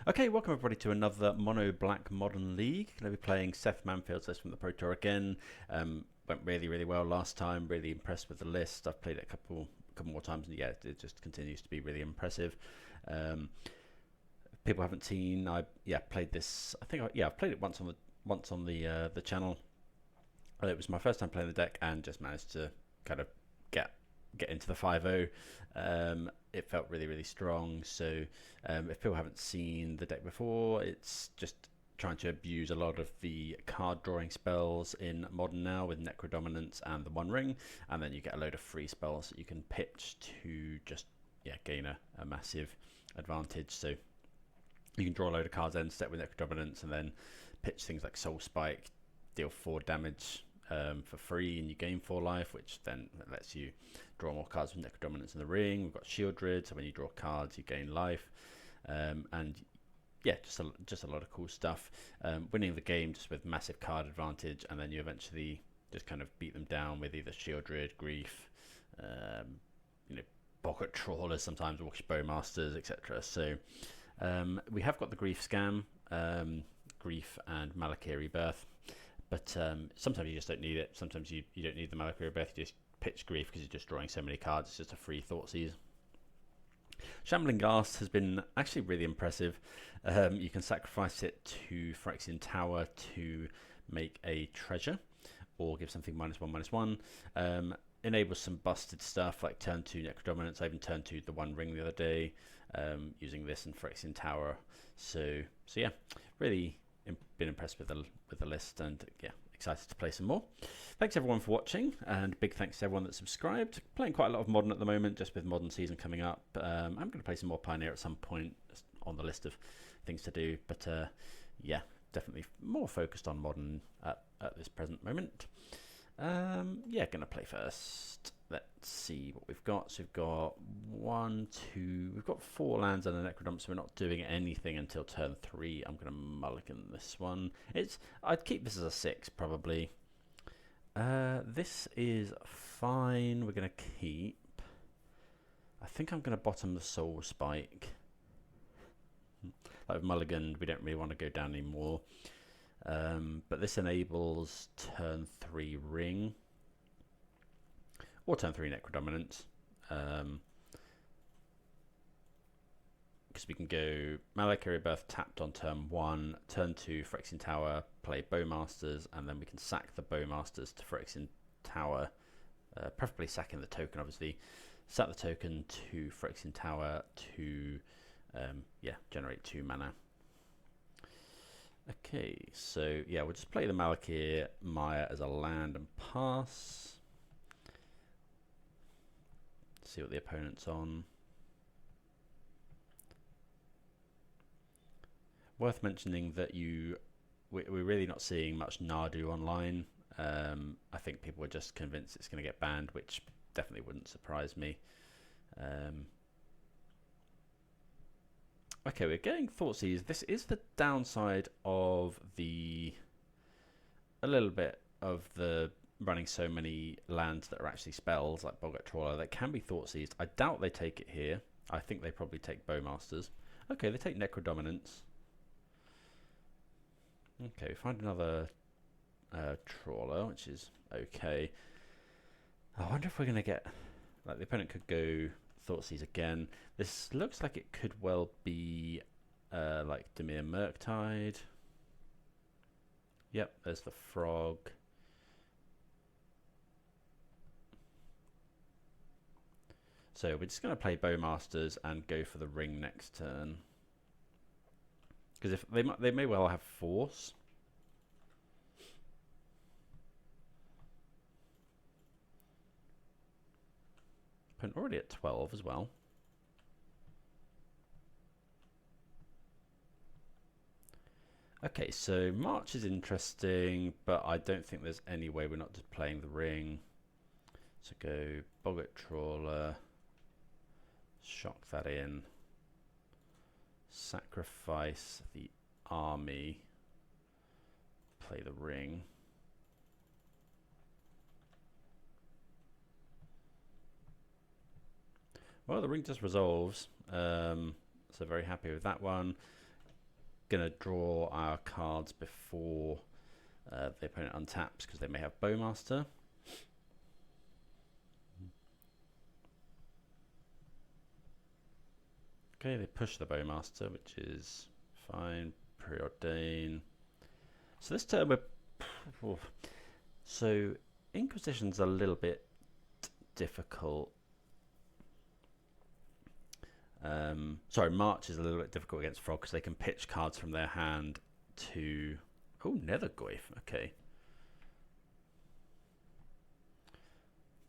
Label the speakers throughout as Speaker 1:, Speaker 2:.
Speaker 1: Okay, welcome everybody to another Mono Black Modern League. Going to be playing Seth Manfield from the Pro Tour again. Went really well last time. Really impressed with the list. I've played it a couple more times, and yeah, it just continues to be really impressive. People haven't seen. I played this. I've played it once on the channel. It was my first time playing the deck, and just managed to kind of get into the 5-0. It felt really strong. So if people haven't seen the deck before, it's just trying to abuse a lot of the card drawing spells in Modern now with Necrodominance and the One Ring, and then you get a load of free spells that you can pitch to just gain a massive advantage. So you can draw a load of cards end step with Necrodominance, and then pitch things like Soul Spike, deal 4 damage for free, and you gain 4 life, which then lets you draw more cards with Necrodominance in the ring. We've got Shieldred, so when you draw cards, you gain life, and yeah, just a lot of cool stuff. Winning the game just with massive card advantage, and then you eventually just kind of beat them down with either Shieldred, Grief, Boggart Trawlers, sometimes Walkish Bowmasters, etc. So we have got the Grief Scam, Grief and Malakir Rebirth. But sometimes you just don't need it. Sometimes you don't need the Malakir Rebirth. You just pitch Grief because you're just drawing so many cards. It's just a free Thoughtseize. Shambling Ghast has been actually really impressive. You can sacrifice it to Phyrexian Tower to make a treasure, or give something -1/-1. Enables some busted stuff like turn 2 Necrodominance. I even turned 2 the One Ring the other day, using this and Phyrexian Tower. So yeah, really been impressed with the list, and yeah, excited to play some more. Thanks everyone for watching, and big thanks to everyone that subscribed. Playing quite a lot of Modern at the moment, just with Modern season coming up. I'm going to play some more Pioneer at some point on the list of things to do, but yeah, definitely more focused on Modern at this present moment. Yeah, going to play first. Let's see what we've got. So we've got we've got 4 lands and a Necrodump, so we're not doing anything until turn 3. I'm going to mulligan this one. I'd keep this as a 6 probably. This is fine. We're going to keep. I think I'm going to bottom the Soul Spike. Like with mulligan, we don't really want to go down anymore. But this enables turn 3 Ring, or turn 3 Necrodominance, because we can go Malakir Rebirth tapped on turn 1, turn 2 Phyrexian Tower, play Bowmasters, and then we can sack the Bowmasters to Phyrexian Tower, preferably sacking the token obviously, sack the token to Phyrexian Tower to generate 2 mana. Okay, so yeah, we'll just play the Malakir Maya as a land and pass. See what the opponent's on. Worth mentioning that we're really not seeing much Nadu online. I think people are just convinced it's going to get banned, which definitely wouldn't surprise me. Okay, we're getting Thoughtseize. This is the downside of a little bit of the running so many lands that are actually spells, like Boggart Trawler, that can be Thoughtseized. I doubt they take it here. I think they probably take Bowmasters. Okay, they take Necrodominance. Okay, we find another Trawler, which is okay. I wonder if we're going to get... Like, the opponent could go Thoughtseize again. This looks like it could well be like Dimir Murktide. Yep, there's the frog. So we're just going to play Bowmasters and go for the ring next turn. Because if they may well have force. Opponent already at 12 as well. Okay, so March is interesting, but I don't think there's any way we're not just playing the ring. So go Boggart Trawler, shock that in, sacrifice the army, play the ring. Well, the ring just resolves, so very happy with that one. gonna draw our cards before the opponent untaps because they may have Bowmaster. Okay, they push the Bowmaster, which is fine. Preordain. So this turn we're... So Inquisition's a little bit difficult. Sorry, March is a little bit difficult against Frog because they can pitch cards from their hand to... Oh, Nethergoyf. Okay.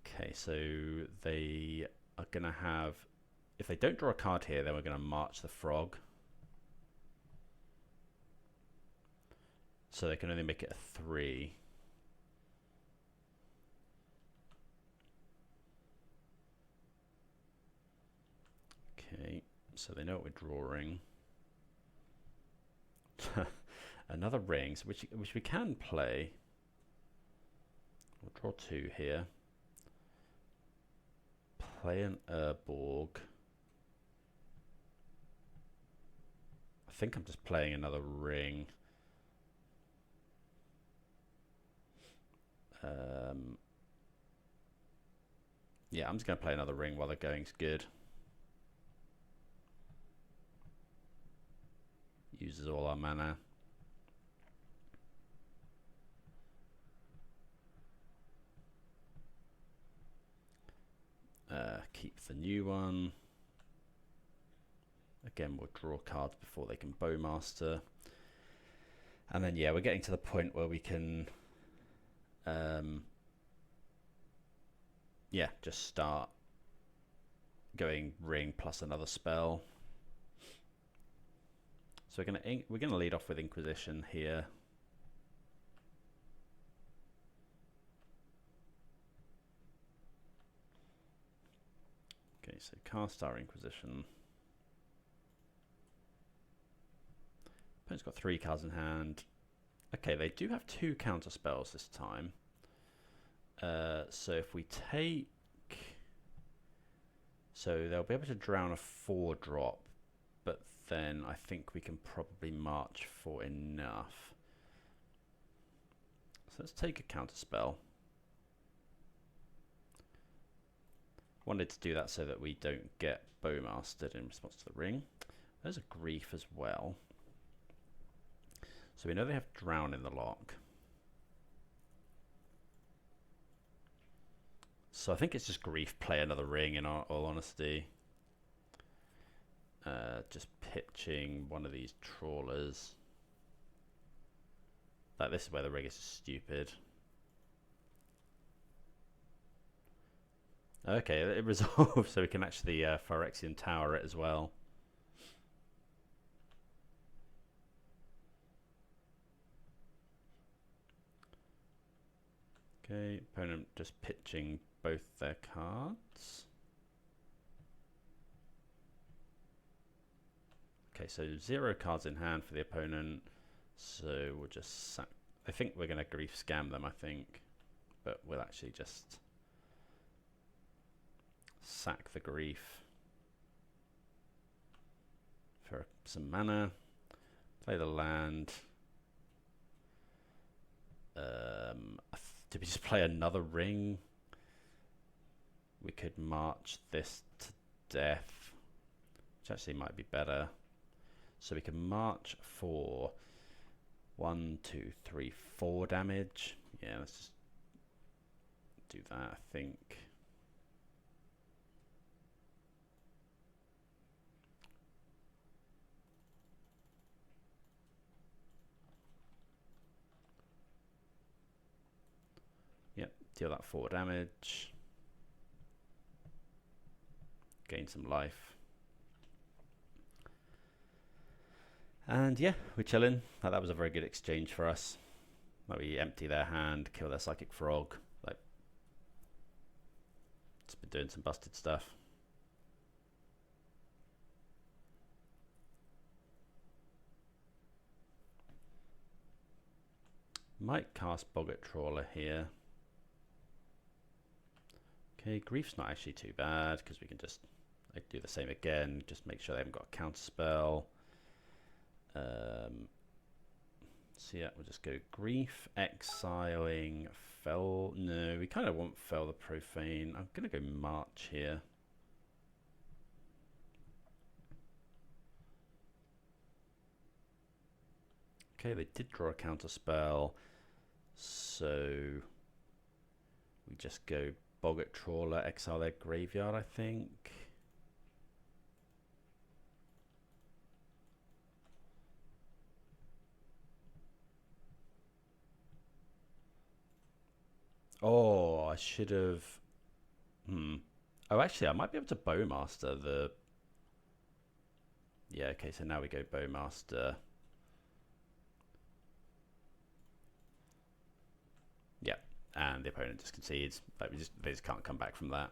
Speaker 1: Okay, so they are going to have... If they don't draw a card here, then we're going to march the Frog. So they can only make it a 3. Okay, so they know what we're drawing. Another rings, which we can play. We'll draw 2 here. Play an Urborg. I think I'm just playing another ring. Yeah, I'm just going to play another ring while the going's good. Uses all our mana. Keep the new one. Again, we'll draw cards before they can Bowmaster. And then, yeah, we're getting to the point where we can, yeah, just start going ring plus another spell. So we're gonna lead off with Inquisition here. Okay, so cast our Inquisition. Opponent's got 3 cards in hand. Okay, they do have 2 counter spells this time. So if we take... So they'll be able to drown a 4-drop, but then I think we can probably march for enough. So let's take a counter spell. Wanted to do that so that we don't get Bowmastered in response to the ring. There's a Grief as well. So we know they have Drown in the lock. So I think it's just Grief, play another ring in all honesty. Just pitching one of these trawlers. Like, this is where the ring is stupid. Okay, it resolves, so we can actually Phyrexian Tower it as well. Okay, opponent just pitching both their cards. Okay, so 0 cards in hand for the opponent. So we'll just sack. I think we're going to Grief Scam them, I think. But we'll actually just sack the Grief for some mana. Play the land. Did we just play another ring? We could march this to death, which actually might be better. So we can march for 1, 2, 3, 4 damage. Yeah, let's just do that, I think. Yep, deal that 4 damage. Gain some life. And yeah, we're chilling. That was a very good exchange for us. Like, we empty their hand, kill their Psychic Frog. Like, it's been doing some busted stuff. Might cast Boggart Trawler here. Okay, Grief's not actually too bad because we can just do the same again. Just make sure they haven't got a counter spell. So yeah, we'll just go Grief, Exiling, Fell. No, we kind of want Fell the Profane. I'm going to go March here. Okay, they did draw a counter spell, so we just go Boggart Trawler, exile their graveyard, I think. Oh, I should have. Oh, actually, I might be able to Bowmaster the. Yeah, okay, so now we go Bowmaster. Yeah, and the opponent just concedes. Like they just can't come back from that.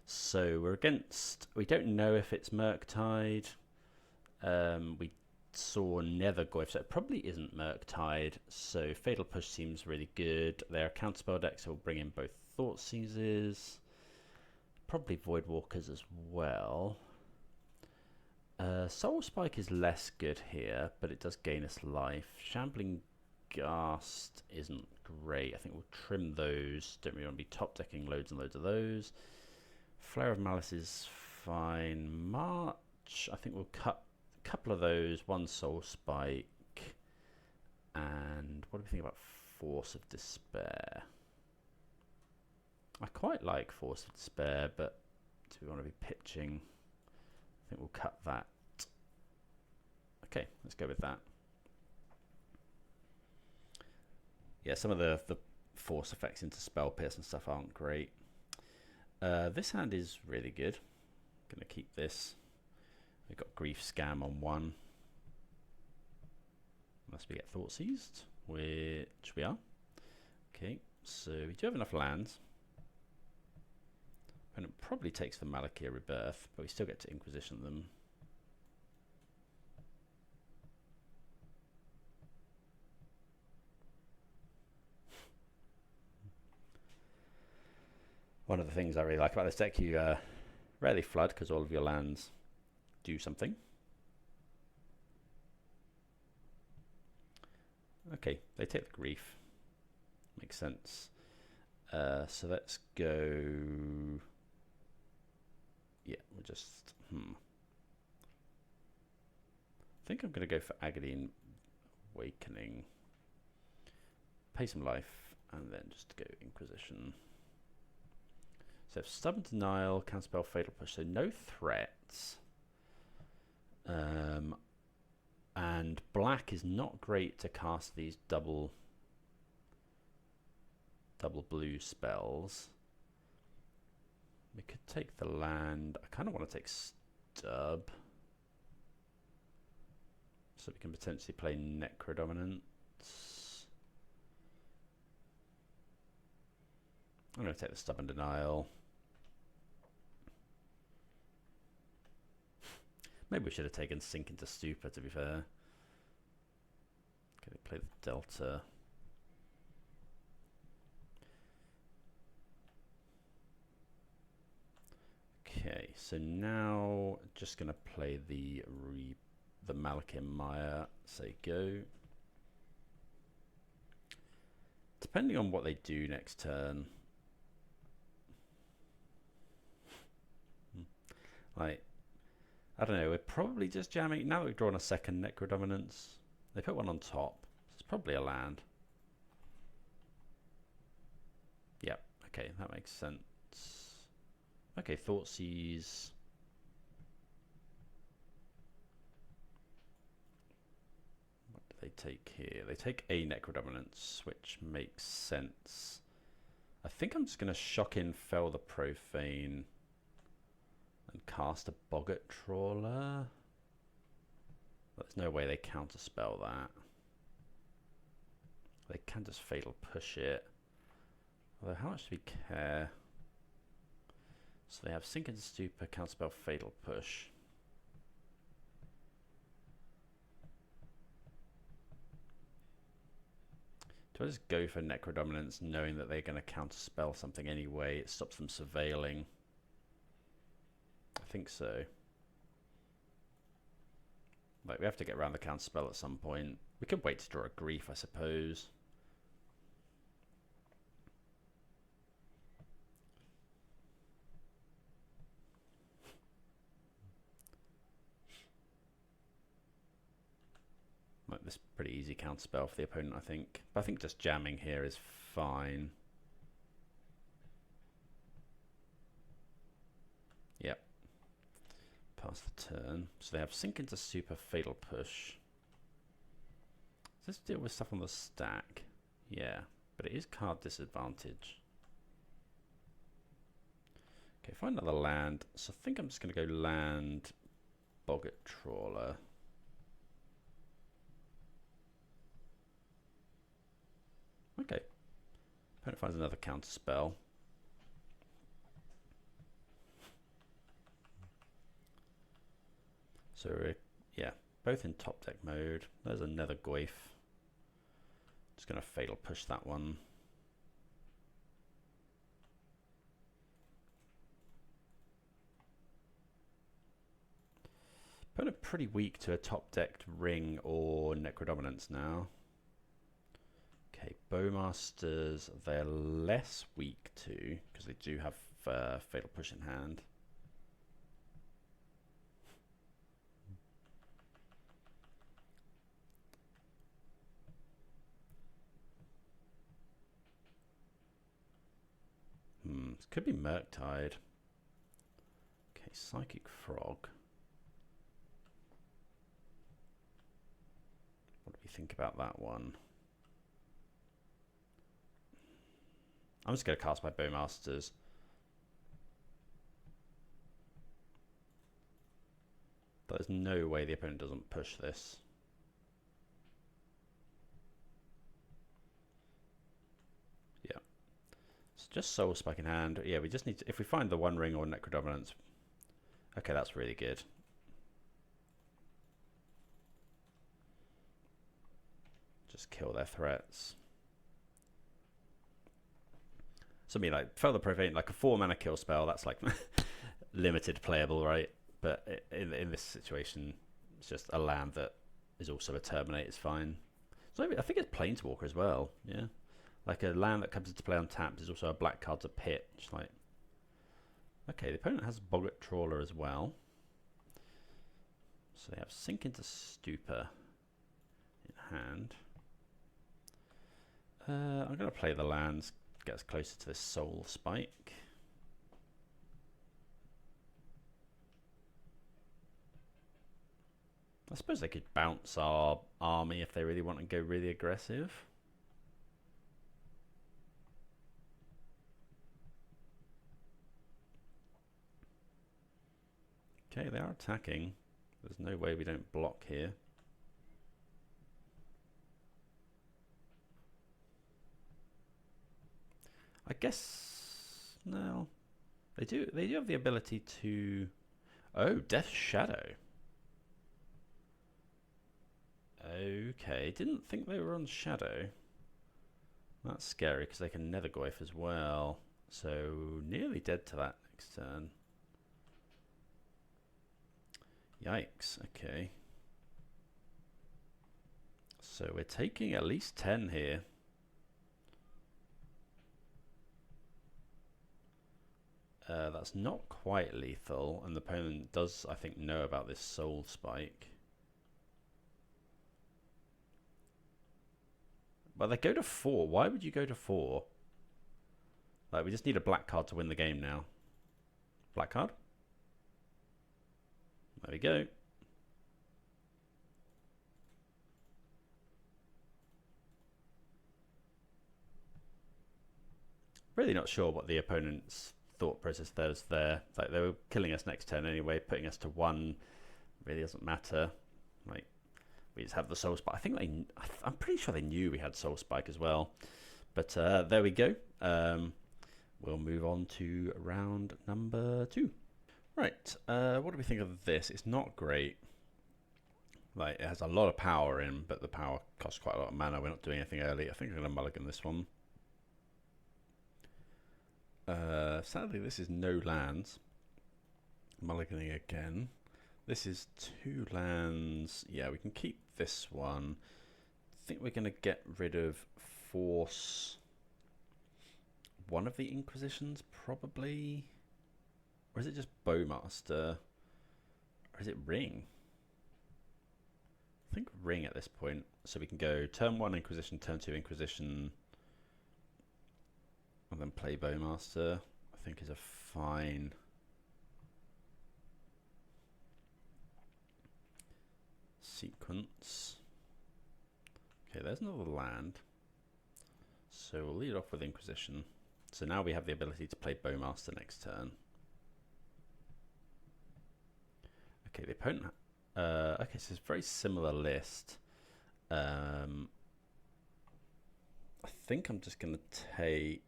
Speaker 1: So we're against. We don't know if it's Murktide. We saw Nethergoyf, so it probably isn't Murktide. So Fatal Push seems really good. Their counterspell decks will bring in both Thoughtseizes, probably Voidwalkers as well. Soul Spike is less good here, but it does gain us life. Shambling Ghast isn't great. I think we'll trim those. Don't really want to be top decking loads and loads of those. Flare of Malice is fine. March, I think we'll cut a couple of those. One Soul Spike. And what do we think about Force of Despair? I quite like Force of Despair, but do we want to be pitching? I think we'll cut that. Okay, let's go with that. Yeah, some of the force effects into Spell Pierce and stuff aren't great. This hand is really good. I'm going to keep this. We've got Grief Scam on one. Unless we get Thoughtseized, which we are. Okay, so we do have enough lands. And it probably takes the Malakir Rebirth, but we still get to Inquisition them. One of the things I really like about this deck, you rarely flood because all of your lands do something. Okay, they take the Grief. Makes sense. So let's go... Yeah, we'll just... I think I'm going to go for Aghanim Awakening. Pay some life, and then just go Inquisition. So Stubborn Denial, Counterspell, Fatal Push, so no threats. And black is not great to cast these double blue spells. We could take the land. I kind of want to take Stub. So we can potentially play Necrodominance. I'm going to take the Stubborn Denial. Maybe we should have taken Sink into Stupor, to be fair. Okay, play the Delta. Okay, so now just going to play the Malakir Maya. Say go. Depending on what they do next turn. Like, I don't know, we're probably just jamming. Now that we've drawn a second Necrodominance, they put one on top. It's probably a land. Yep, okay, that makes sense. Okay, Thoughtseize. What do they take here? They take a Necrodominance, which makes sense. I think I'm just going to shock in Fell the Profane and cast a Boggart Trawler. There's no way they counterspell that. They can just Fatal Push it. Although, how much do we care? So they have Sink into Stupor, counterspell, Fatal Push. Do I just go for Necrodominance knowing that they're going to counterspell something anyway? It stops them surveilling. I think so. Like, we have to get around the counter spell at some point. We could wait to draw a grief, I suppose. Like, this pretty easy counter spell for the opponent, I think. But I think just jamming here is fine. Yep. Pass the turn. So they have Sink into Super, Fatal Push. Does this deal with stuff on the stack? Yeah, but it is card disadvantage. Okay, find another land. So I think I'm just going to go land Boggart Trawler. Okay. Opponent finds another counter spell. So we're, yeah, both in top deck mode. There's another Goyf. Just going to Fatal Push that one. Opponent pretty weak to a top decked Ring or Necrodominance now. Okay, Bowmasters, they're less weak to, because they do have Fatal Push in hand. This could be Murktide. Okay, Psychic Frog. What do we think about that one? I'm just going to cast my Bowmasters. There's no way the opponent doesn't push this. Yeah. So just Soul Spike in hand. Yeah, we just need to, if we find the One Ring or Necrodominance. Okay, that's really good. Just kill their threats. Something like Fell the Profane, like a 4-mana kill spell, that's like limited playable, right? But in this situation, it's just a land that is also a Terminate is fine. So I think it's Planeswalker as well, yeah. Like a land that comes into play untapped is also a black card to pit. Just like, okay, the opponent has Boggart Trawler as well. So they have Sink into Stupor in hand. I'm going to play the lands, get us closer to this Soul Spike. I suppose they could bounce our army if they really want to go really aggressive. Okay, they are attacking. There's no way we don't block here. I guess no. They do have the ability to Death Shadow. Okay, didn't think they were on Shadow. That's scary because they can Nether Goyf as well. So nearly dead to that next turn. Yikes, okay. So we're taking at least 10 here. That's not quite lethal, and the opponent does, I think, know about this Soul Spike. But they go to 4. Why would you go to 4? Like, we just need a black card to win the game now. Black card? There we go. Really not sure what the opponent's thought process there. Like, they were killing us next turn anyway, putting us to 1 really doesn't matter. Like, we just have the Soul Spike. I think I'm pretty sure they knew we had Soul Spike as well. But there we go. We'll move on to round number 2. Right, what do we think of this? It's not great. Like, it has a lot of power in, but the power costs quite a lot of mana. We're not doing anything early. I think I'm going to mulligan this one. Sadly, this is no lands. Mulliganing again. This is 2 lands. Yeah, we can keep this one. I think we're going to get rid of force one of the Inquisitions, probably. Or is it just Bowmaster? Or is it Ring? I think Ring at this point. So we can go turn 1 Inquisition, turn 2 Inquisition, and then play Bowmaster. I think is a fine sequence. Okay, there's another land. So we'll lead off with Inquisition. So now we have the ability to play Bowmaster next turn. Okay, the opponent... okay, so it's a very similar list. I think I'm just going to take...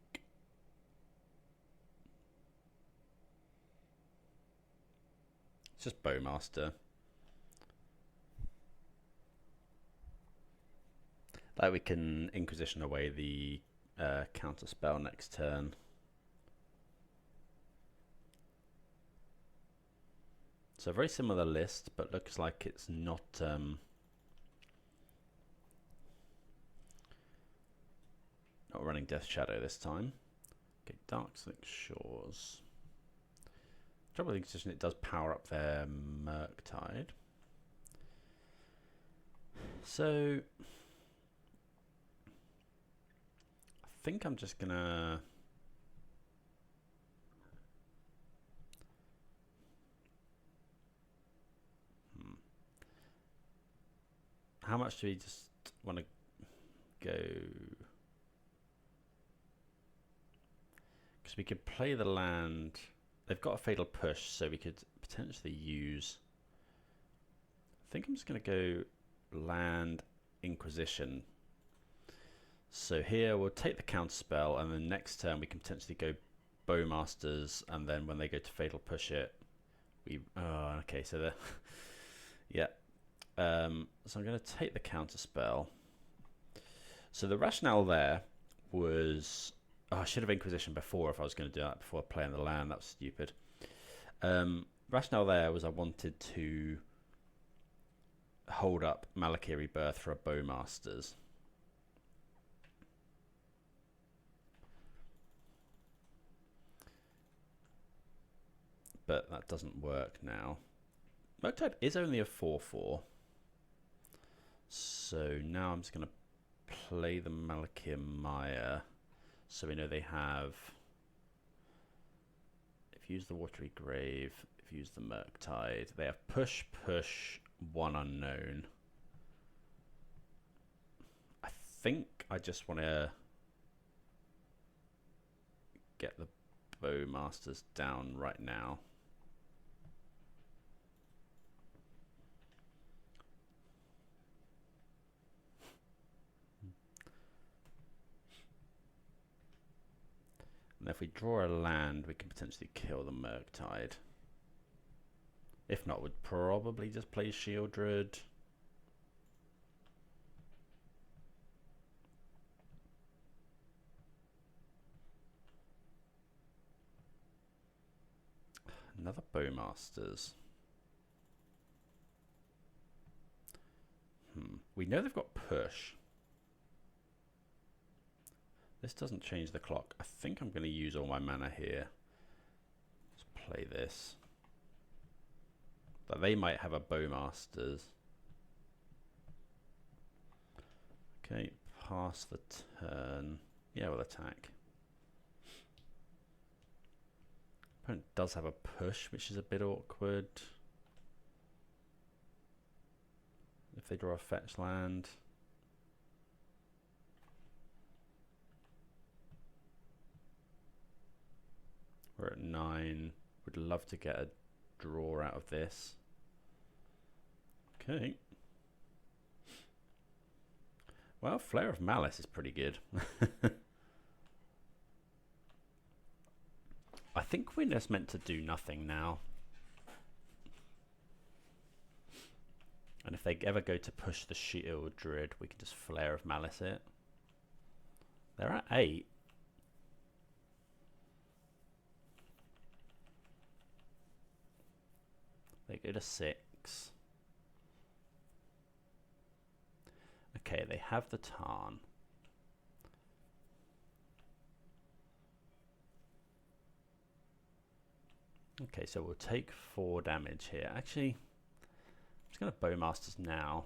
Speaker 1: It's just Bowmaster. Like we can Inquisition away the counter spell next turn. So a very similar list, but looks like it's not not running Death Shadow this time. Okay, Darkslick Shores. Trouble with Inquisition, it does power up their Murktide. So I think I'm just gonna how much do we just want to go? Because we could play the land. They've got a Fatal Push, so we could potentially use... I think I'm just going to go land Inquisition. So here we'll take the counter spell, and then next turn we can potentially go Bowmasters, and then when they go to Fatal Push it, we... Oh, okay, so the... yeah. So I'm going to take the counter spell. So the rationale there was... Oh, I should have Inquisition before if I was going to do that before playing the land. That was stupid. Rationale there was I wanted to hold up Malakir Rebirth for a Bowmasters. But that doesn't work now. Murktide is only a 4/4. So now I'm just going to play the Malakir Maya. So we know they have... If you use the Watery Grave, if you use the Murktide, they have push, push, 1 unknown. I think I just want to get the Bowmasters down right now. And if we draw a land, we can potentially kill the Murktide. If not, we'd probably just play Shieldred. Another Bowmasters. We know they've got push. This doesn't change the clock. I think I'm going to use all my mana here. Let's play this. But they might have a Bowmasters. Okay, pass the turn. Yeah, we'll attack. Opponent does have a push, which is a bit awkward. If they draw a fetch land. We're at 9. Would love to get a draw out of this. Okay. Well, Flare of Malice is pretty good. I think we're just meant to do nothing now. And if they ever go to push the Shieldred, we can just Flare of Malice it. They're at 8. They go to 6. Yikes. Okay, they have the Tarn. Okay, so we'll take 4 damage here. Actually, I'm just going to Bowmasters now.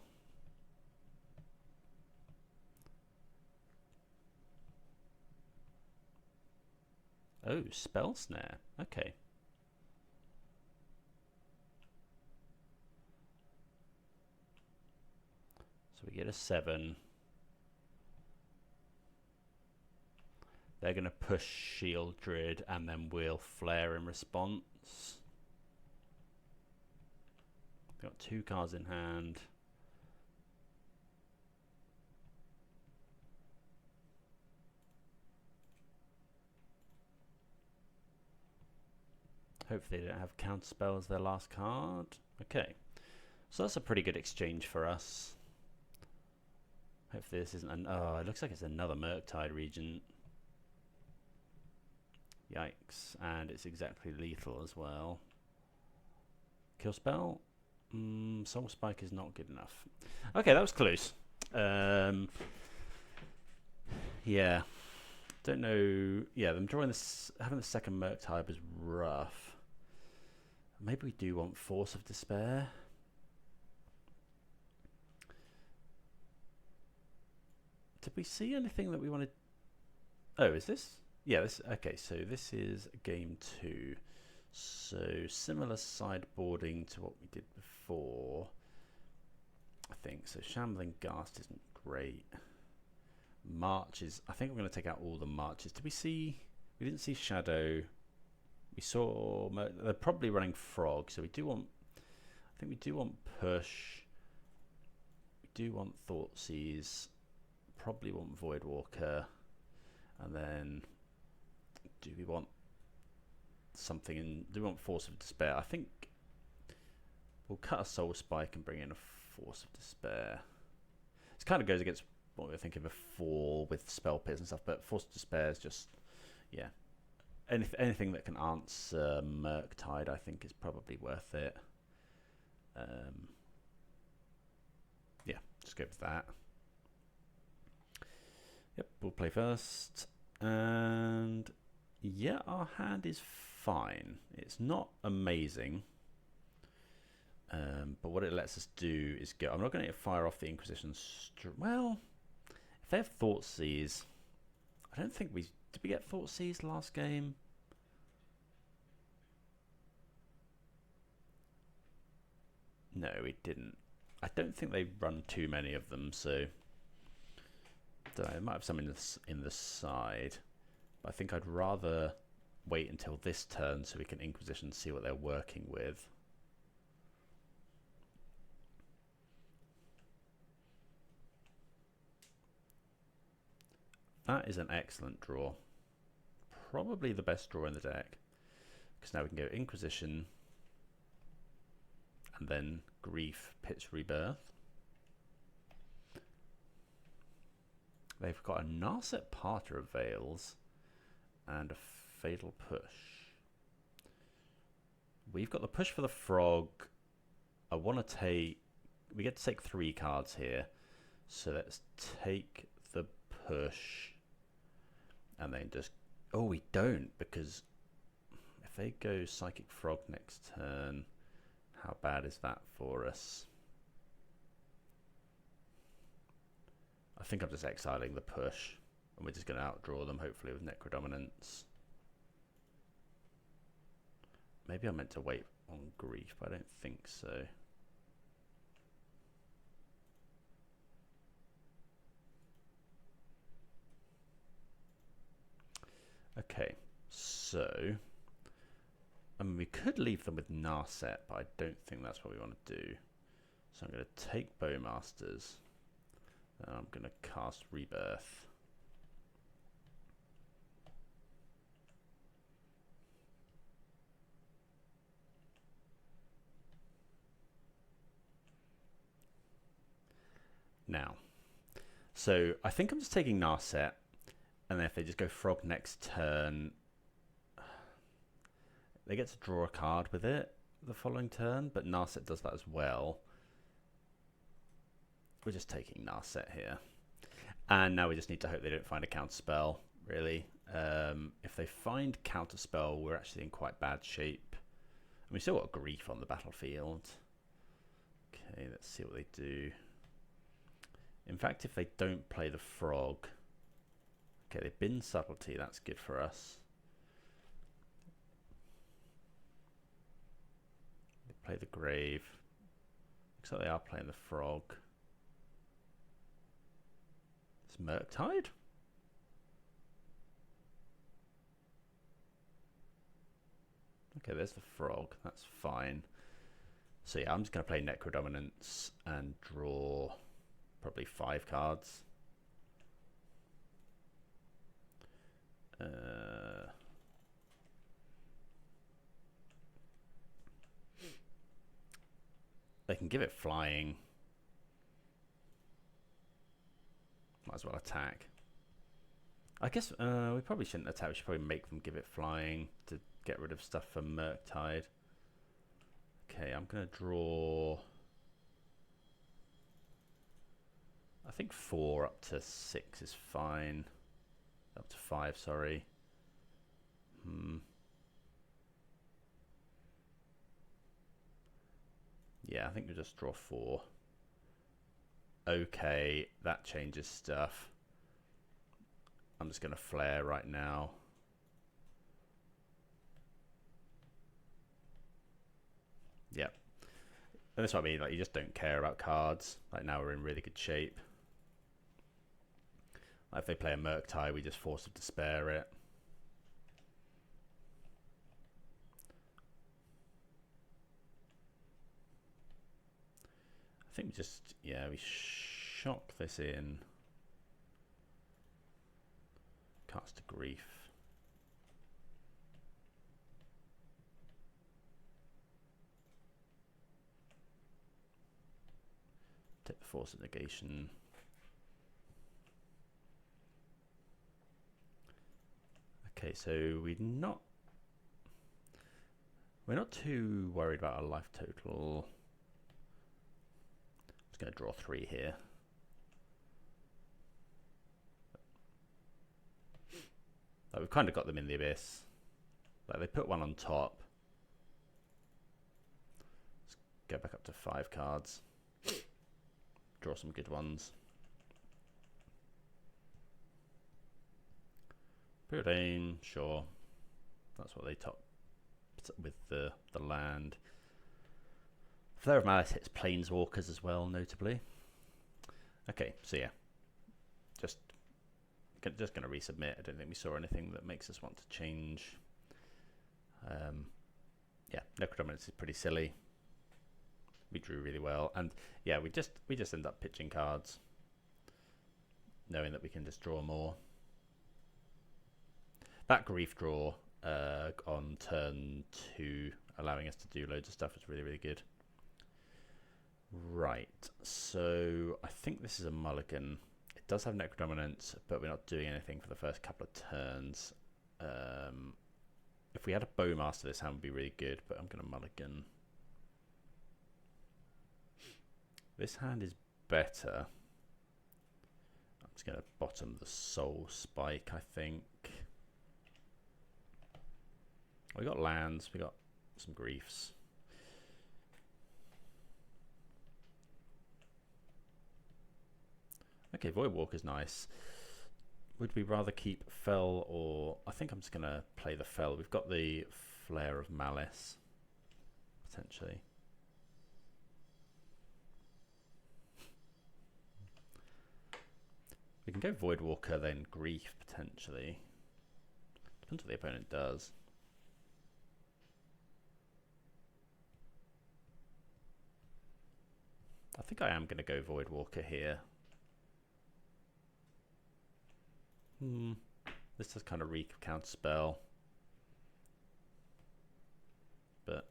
Speaker 1: Oh, Spell Snare. Okay. So we get a 7. They're going to push Shield Druid and then we'll flare in response. They've got 2 cards in hand. Hopefully they don't have counterspell as their last card. Okay, so that's a pretty good exchange for us. Hopefully this isn't an... Oh, it looks like it's another Murktide Regent. Yikes, and it's exactly lethal as well. Kill spell? Soul Spike is not good enough. Okay, that was close. Yeah, don't know. Yeah, them drawing this, having the second Murktide was rough. Maybe we do want Force of Despair. Did we see anything that we wanted? Oh, is this? Yeah, this. Okay, so this is game 2. So similar sideboarding to what we did before, I think. So Shambling Ghast isn't great. Marches. I think we're going to take out all the marches. Did we see? We didn't see Shadow. We saw. They're probably running Frog. So we do want. I think we do want Push. We do want Thoughtseize. Probably want Voidwalker. And then do we want something in? Do we want Force of Despair? I think we'll cut a Soul Spike and bring in a Force of Despair. This kind of goes against what we were thinking before with Spell Pits and stuff, but Force of Despair is just, yeah. Anything that can answer Murktide, I think, is probably worth it. Yeah, just go with that. Yep, we'll play first. And yeah, our hand is fine. It's not amazing. But what it lets us do is go. I'm not going to fire off the Inquisition. Well, if they have Thoughtseize, I don't think we... Did we get Thoughtseize last game? No, we didn't. I don't think they run too many of them, so... They might have some in the side, but I think I'd rather wait until this turn so we can Inquisition, see what they're working with. That is an excellent draw. Probably the best draw in the deck, because now we can go Inquisition and then Grief, Pitch Rebirth. They've got a Narset Parter of Veils and a Fatal Push. We've got the push for the Frog. I want to take... We get to take 3 cards here. So let's take the push. And then just... Oh, we don't, because if they go Psychic Frog next turn, how bad is that for us? I think I'm just exiling the push, and we're just going to outdraw them, hopefully, with Necrodominance. Maybe I meant to wait on Grief, but I don't think so. Okay, so... I mean, we could leave them with Narset, but I don't think that's what we want to do. So I'm going to take Bowmasters. And I'm going to cast Rebirth. Now, so I think I'm just taking Narset, and then if they just go Frog next turn, they get to draw a card with it. the following turn, but Narset does that as well. We're just taking Narset here. And now we just need to hope they don't find a counterspell, really. If they find counterspell, we're actually in quite bad shape. And we still got Grief on the battlefield. Okay, let's see what they do. In fact, if they don't play the Frog... Okay, they bin Subtlety, that's good for us. They play the Grave. Looks like they are playing the Frog. It's Murktide? Okay, there's the Frog, that's fine. So yeah, I'm just going to play Necrodominance and draw probably 5 cards. They can give it flying. Might as well attack. I guess we probably shouldn't attack. We should probably make them give it flying to get rid of stuff from Murktide. Okay, I'm going to draw... I think 4 up to 6 is fine. Up to 5, sorry. Yeah, I think we'll just draw 4. Okay, that changes stuff. I'm just going to flare right now. Yep. And that's what I mean, like, you just don't care about cards. Like, now we're in really good shape. Like, if they play a Murktide, we just force them to spare it. I think we just, yeah, we shock this in. Cast a Grief. Take the Force of Negation. Okay, so we're not too worried about our life total. I'm just going to draw 3 here. Like, we've kind of got them in the abyss. Like, they put 1 on top. Let's go back up to 5 cards. Draw some good ones. Preordain, sure. That's what they top with the land. Flare of Malice hits Planeswalkers as well, notably. Okay, so yeah. Just going to resubmit. I don't think we saw anything that makes us want to change. Yeah, Necrodominance is pretty silly. We drew really well, and yeah, we just end up pitching cards, knowing that we can just draw more. That Grief draw on turn 2, allowing us to do loads of stuff, is really, really good. Right, so I think this is a mulligan. It does have Necrodominance, but we're not doing anything for the first couple of turns. If we had a Bowmaster, this hand would be really good, but I'm going to mulligan. This hand is better. I'm just going to bottom the Soul Spike, I think. We got lands, we got some Griefs. Okay, Voidwalker's nice. Would we rather keep Fel or... I think I'm just going to play the Fel. We've got the Flare of Malice, potentially. We can go Voidwalker, then Grief, potentially. Depends what the opponent does. I think I am going to go Voidwalker here. This does kind of reek of Counterspell. But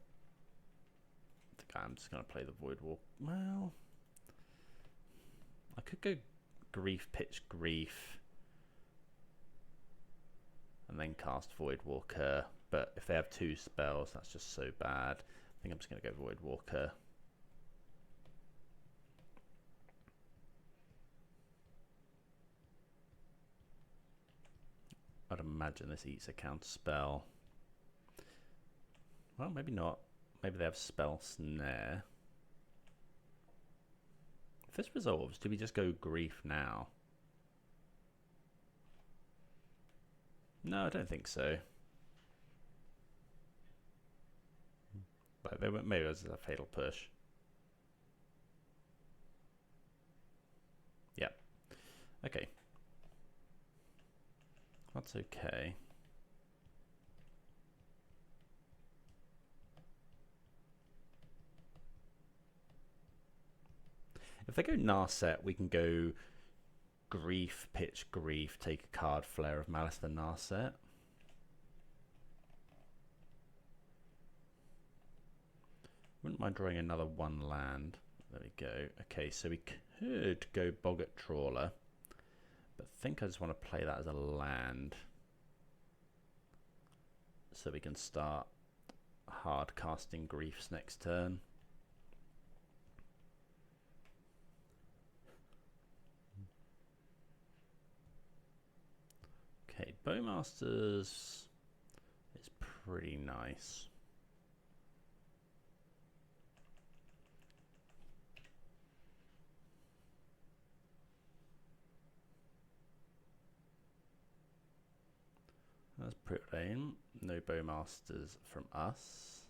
Speaker 1: I think I'm just going to play the Voidwalker. Well, I could go Grief, pitch Grief, and then cast Voidwalker. But if they have 2 spells, that's just so bad. think I'm just going to go Void Walker. I'd imagine this eats a counter spell. Well, maybe not. Maybe they have spell snare. If this resolves, do we just go grief now? No, I don't think so. But maybe it was a fatal push. Yep. Okay. That's okay. If they go Narset, we can go grief, pitch grief, take a card, Flare of Malice for Narset. Wouldn't mind drawing another one land. There we go. Okay, so we could go Boggart Trawler, but I think I just want to play that as a land, so we can start hard casting griefs next turn. Okay, Bowmasters is pretty nice. That's Preordain. No Bowmasters from us.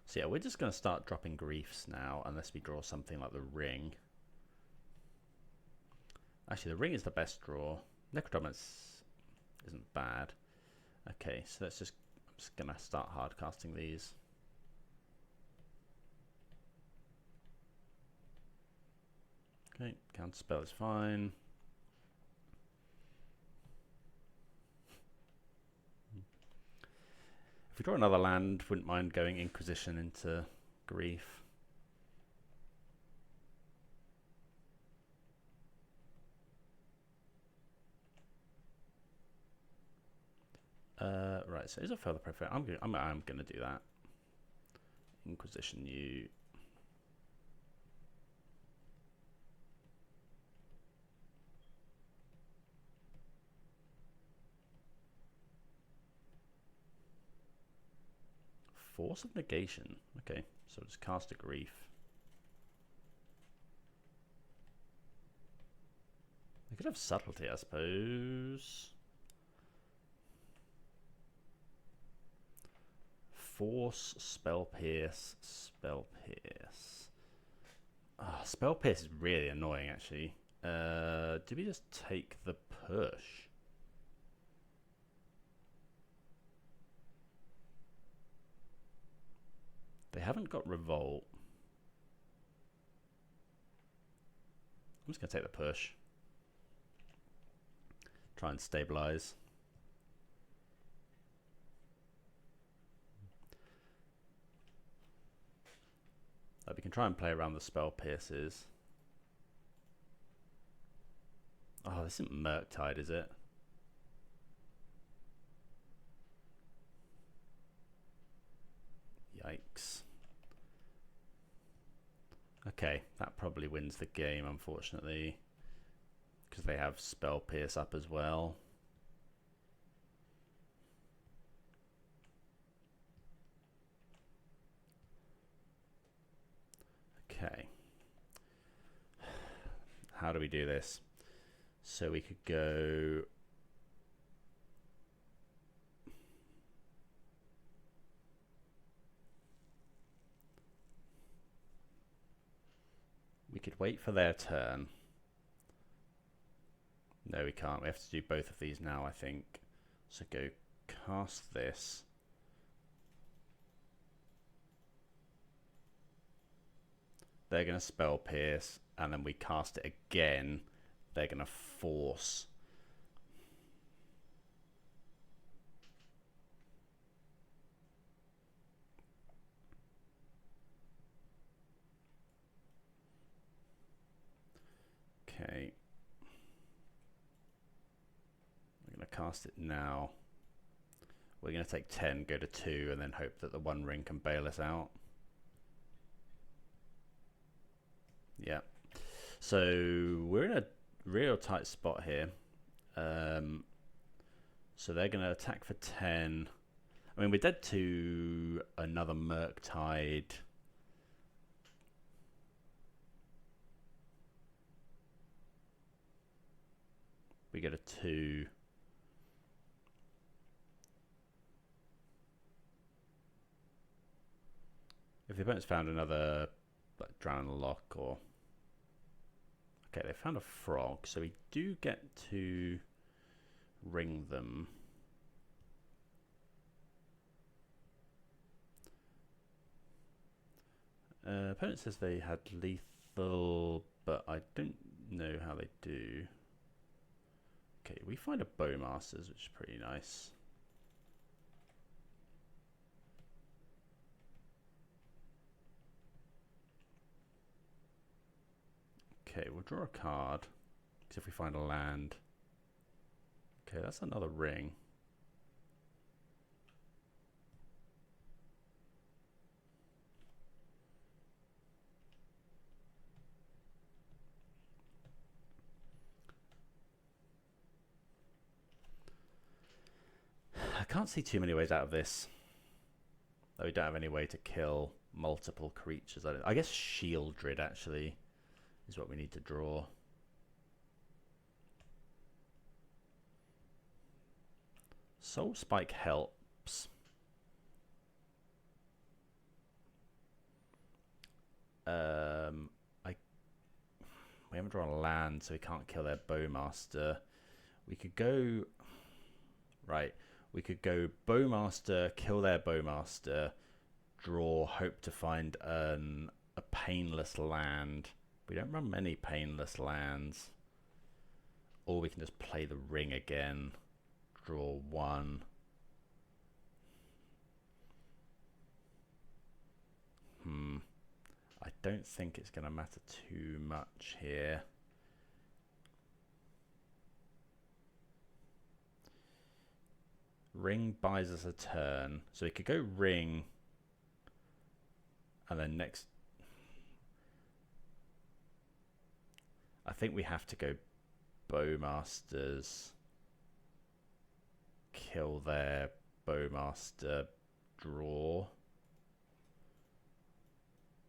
Speaker 1: So yeah, we're just going to start dropping griefs now, unless we draw something like the Ring. Actually, the Ring is the best draw. Necrodominance isn't bad. Okay, so I'm just going to start hard casting these. Okay, counter spell is fine. If we draw another land, wouldn't mind going Inquisition into grief. Right, so is a further preference. I'm gonna do that. Inquisition you. Force of Negation. Okay, so just cast a grief. I could have Subtlety, I suppose. Force, Spell Pierce, Spell Pierce. Oh, Spell Pierce is really annoying, actually. Do we just take the push? They haven't got Revolt. I'm just going to take the push. Try and stabilize. We can try and play around the Spell Pierces. Oh, this isn't Murktide, is it? Yikes. Okay, that probably wins the game, unfortunately, because they have Spell Pierce up as well. Okay. How do we do this? So we could go... We could wait for their turn. No, we can't. We have to do both of these now, I think. So go cast this. They're going to Spell Pierce, and then we cast it again. They're going to force. Okay. cast it now, we're going to take 10, go to 2, and then hope that the one ring can bail us out. Yeah. So we're in a real tight spot here. So they're going to attack for 10. I mean, we're dead to another Murktide. We get a 2. If the opponent's found another like Drown Lock or... Okay, they found a frog, so we do get to ring them. Opponent says they had lethal, but I don't know how they do. Okay, we find a Bowmasters, which is pretty nice. Okay, we'll draw a card, because if we find a land... Okay, that's another ring. I can't see too many ways out of this. Though we don't have any way to kill multiple creatures. I guess Shieldred actually is what we need to draw. Soul Spike helps. We haven't drawn a land, so we can't kill their Bowmaster. We could go... Right. We could go Bowmaster, kill their Bowmaster, draw, hope to find a painless land. We don't run many painless lands. Or we can just play the ring again, draw 1. I don't think it's going to matter too much here. Ring buys us a turn, so we could go ring, and then next... I think we have to go Bowmasters, kill their Bowmaster, draw.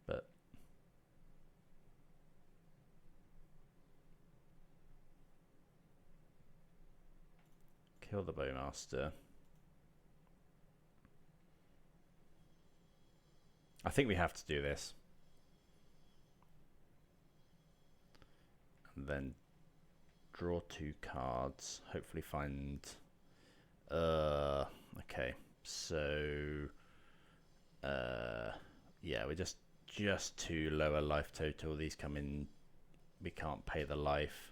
Speaker 1: But kill the Bowmaster. I think we have to do this. And then draw 2 cards. Hopefully find... okay. So... yeah, we're just too low a life total. These come in... We can't pay the life.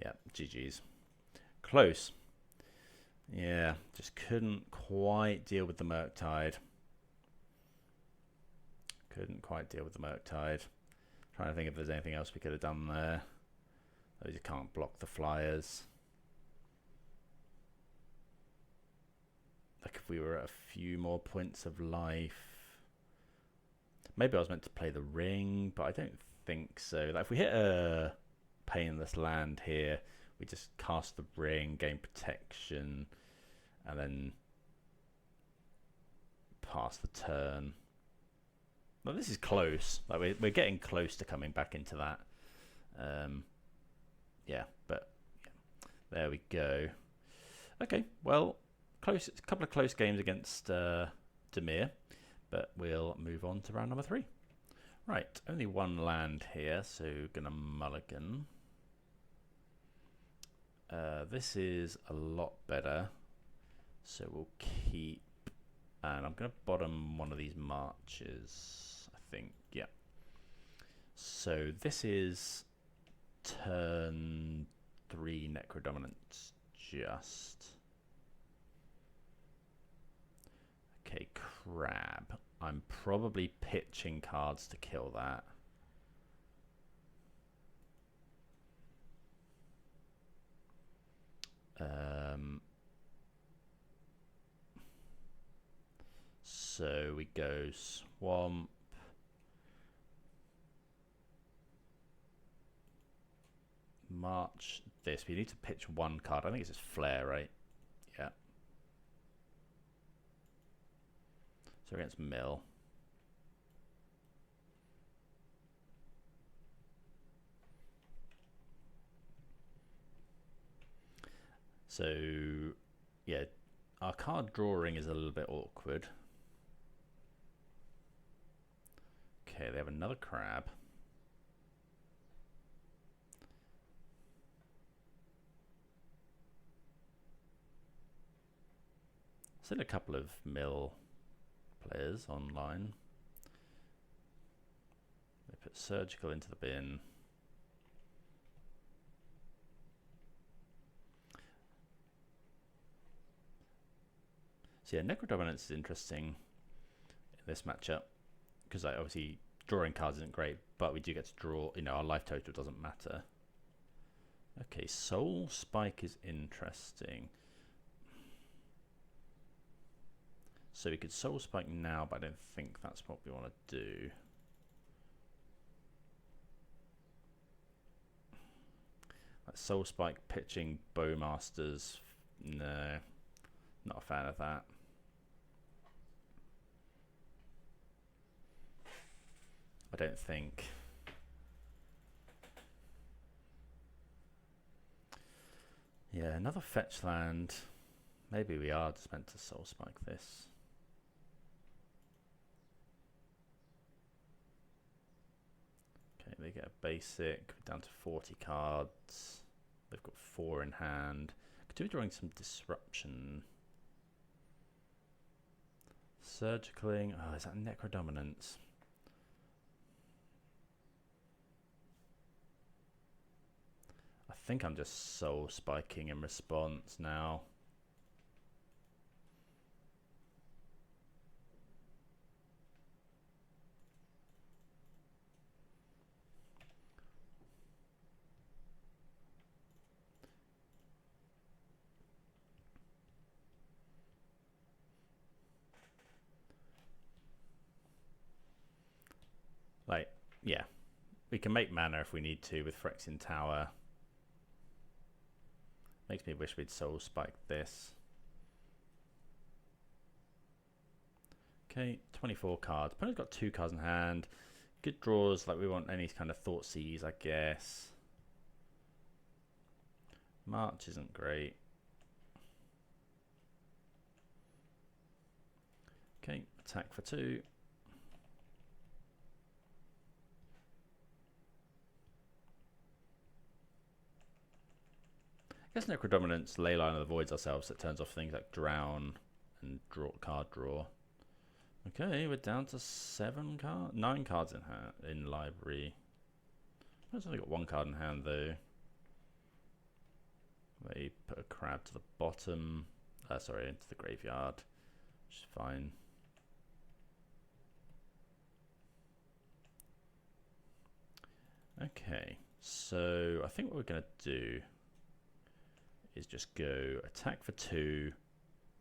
Speaker 1: Yeah, GG's. Close. Yeah, just couldn't quite deal with the Murktide. Couldn't quite deal with the Murktide. Trying to think if there's anything else we could have done there. You can't block the flyers. Like if we were at a few more points of life. Maybe I was meant to play the ring, but I don't think so. Like if we hit a painless land here, we just cast the ring, gain protection, and then pass the turn. Well, this is close. Like we're getting close to coming back into that. Yeah, but yeah, there we go. Okay, well, close. It's a couple of close games against Dimir, but we'll move on to round number 3. Right, only one land here, so gonna mulligan. This is a lot better, so we'll keep, and I'm gonna bottom one of these marches, I think. Yeah. So this is turn 3 Necrodominance just. Okay, crab. I'm probably pitching cards to kill that. So we go swamp. March this. We need to pitch one card. I think it's just Flare, right? Yeah. So against Mill. So, yeah, our card drawing is a little bit awkward. Okay, they have another crab. Seen a couple of Mill players online. They put Surgical into the bin. So yeah, Necrodominance is interesting in this matchup because obviously drawing cards isn't great, but we do get to draw. You know, our life total doesn't matter. Okay, Soul Spike is interesting. So we could Soul Spike now, but I don't think that's what we want to do. Like Soul Spike pitching Bowmasters, no, not a fan of that. I don't think. Yeah, another fetch land. Maybe we are just meant to Soul Spike this. Okay, they get a basic, down to 40 cards. They've got 4 in hand. Could do drawing some disruption. Surgicaling. Oh, is that Necrodominance? I think I'm just Soul Spiking in response now. Like, yeah, we can make mana if we need to with Phyrexian Tower. Makes me wish we'd Soul Spike this. Okay, 24 cards. Opponent's got 2 cards in hand. Good draws, like we want any kind of Thoughtseize, I guess. March isn't great. Okay, attack for 2. I guess Necrodominance, Leyline of the Voids ourselves, that turns off things like Drown and card draw. Okay, we're down to 9 cards in hand in library. I've only got 1 card in hand though. They put a crab to the bottom. Sorry, into the graveyard, which is fine. Okay, so I think what we're gonna do is just go attack for 2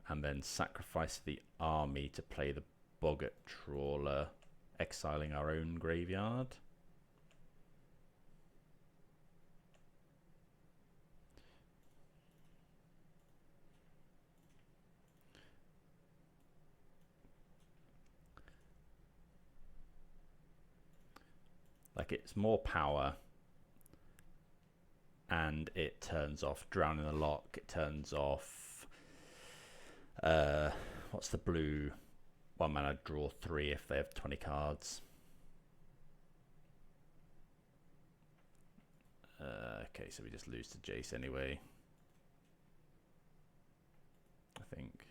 Speaker 1: and then sacrifice the army to play the Boggart Trawler, exiling our own graveyard. Like, it's more power and it turns off Drown in the Lock. It turns off what's the blue 1 mana draw 3 if they have 20 cards. Okay, so we just lose to Jace anyway, I think.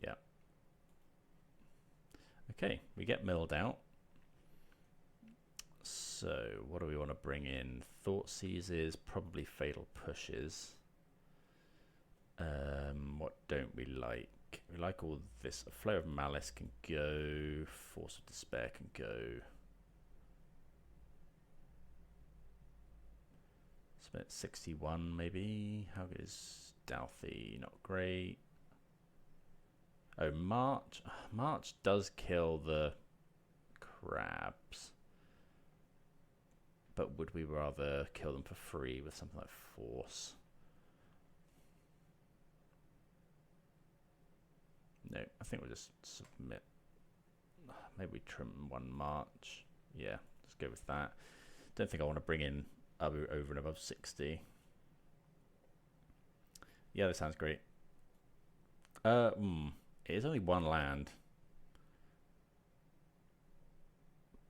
Speaker 1: Yeah. Okay, we get milled out. So what do we want to bring in? Thoughtseizes, probably Fatal Pushes. What don't we like? We like all this. A Flare of Malice can go. Force of Despair can go. Spent 61 maybe. How good is Douthie? Not great. Oh, March. March does kill the crabs. But would we rather kill them for free with something like Force? No, I think we'll just submit. Maybe we trim one March. Yeah, let's go with that. Don't think I want to bring in over and above 60. Yeah, that sounds great. It is only one land.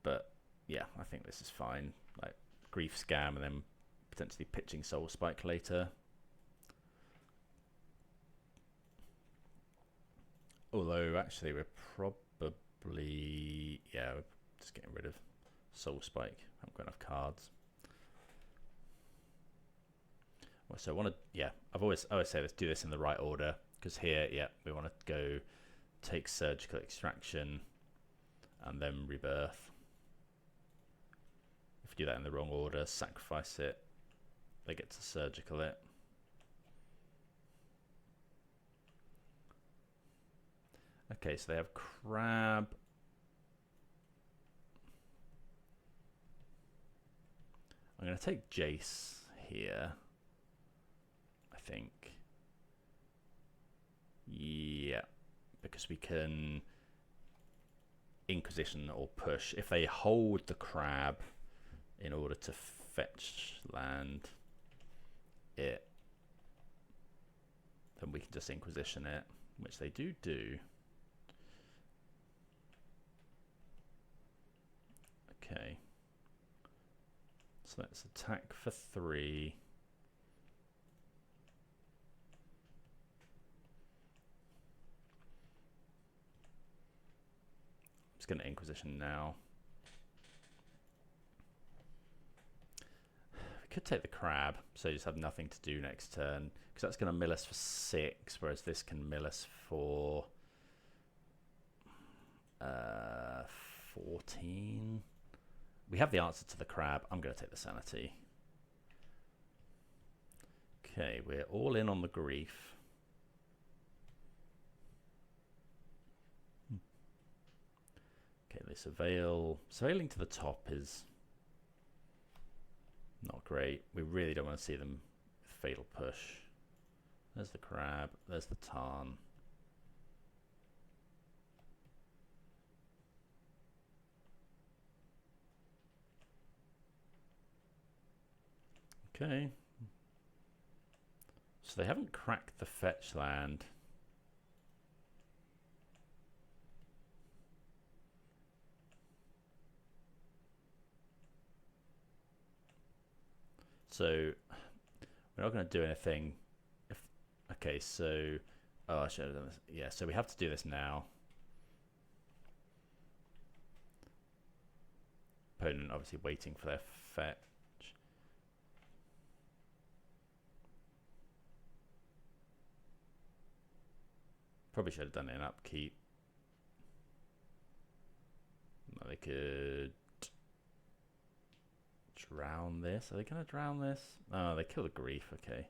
Speaker 1: But yeah, I think this is fine. Like Grief Scam and then potentially pitching Soul Spike later. Although actually we're probably, yeah, we're just getting rid of Soul Spike. I haven't got enough cards. So I want to, yeah, I always say let's do this in the right order, because here, yeah, we want to go take Surgical Extraction and then Rebirth. If we do that in the wrong order, sacrifice it, they get to Surgical it. Okay, so they have Crab. I'm going to take Jace here, I think. Yeah, because we can Inquisition or push. If they hold the Crab in order to fetch land it, then we can just Inquisition it, which they do. Okay. So let's attack for 3. I'm just going to Inquisition now. We could take the Crab, so you just have nothing to do next turn, because that's going to mill us for 6, whereas this can mill us for 14. We have the answer to the Crab. I'm going to take the Sanity. Okay, we're all in on the Grief. Okay, they surveil. Surveilling to the top is not great. We really don't want to see them with Fatal Push. There's the Crab. There's the Tarn. Okay. So they haven't cracked the fetch land. So we're not going to do anything. Okay, so I should have done this. Yeah, so we have to do this now. Opponent obviously waiting for their fetch. Probably should have done it in upkeep. No, they could drown this. Are they going to drown this? Oh, they kill the Grief. Okay.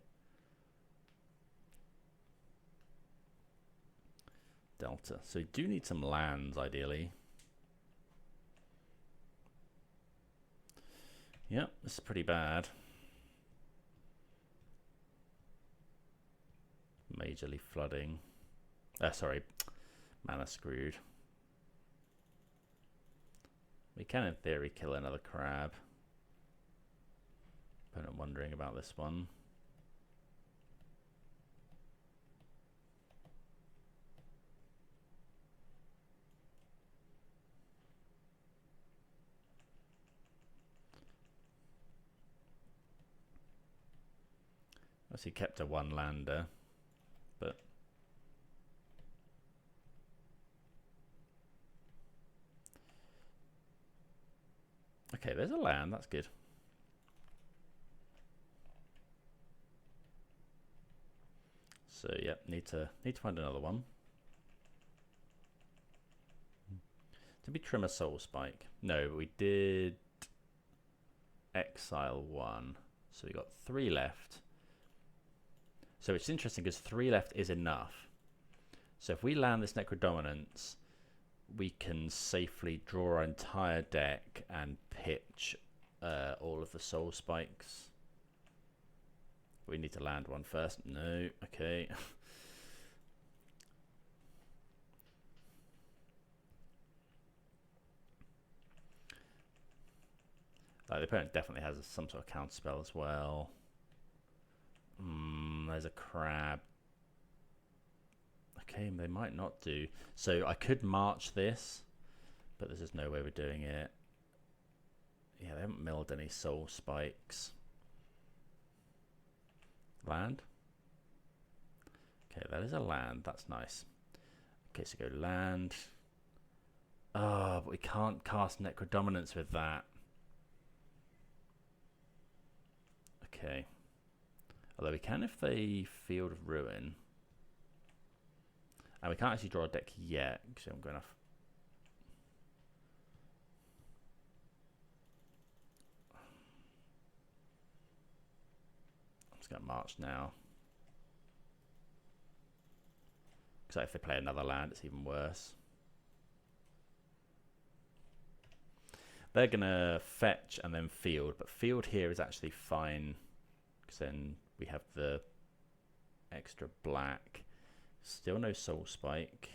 Speaker 1: Delta. So you do need some lands, ideally. Yep, this is pretty bad. Majorly flooding. Sorry, mana screwed. We can, in theory, kill another Crab. Opponent wondering about this one. Obviously kept a 1-lander, but okay, there's a land, that's good. So yeah, need to find another one. Did we trim a Soul Spike? No, but we did exile 1. So we got 3 left. So it's interesting because 3 left is enough. So if we land this Necrodominance, we can safely draw our entire deck and pitch all of the soul spikes. We need to land one first. No, okay. The opponent definitely has some sort of counter spell as well. There's a crab. Okay, they might not do. So I could march this, but there's just no way we're doing it. Yeah, they haven't milled any soul spikes. Land. Okay, that is a land. That's nice. Okay, so go land. Oh, but we can't cast Necrodominance with that. Okay. Although we can if they Field of Ruin. And we can't actually draw a deck yet, so I'm going to... I'm just going to march now. Because if they play another land, it's even worse. They're going to fetch and then field, but field here is actually fine, because then we have the extra black. Still no soul spike.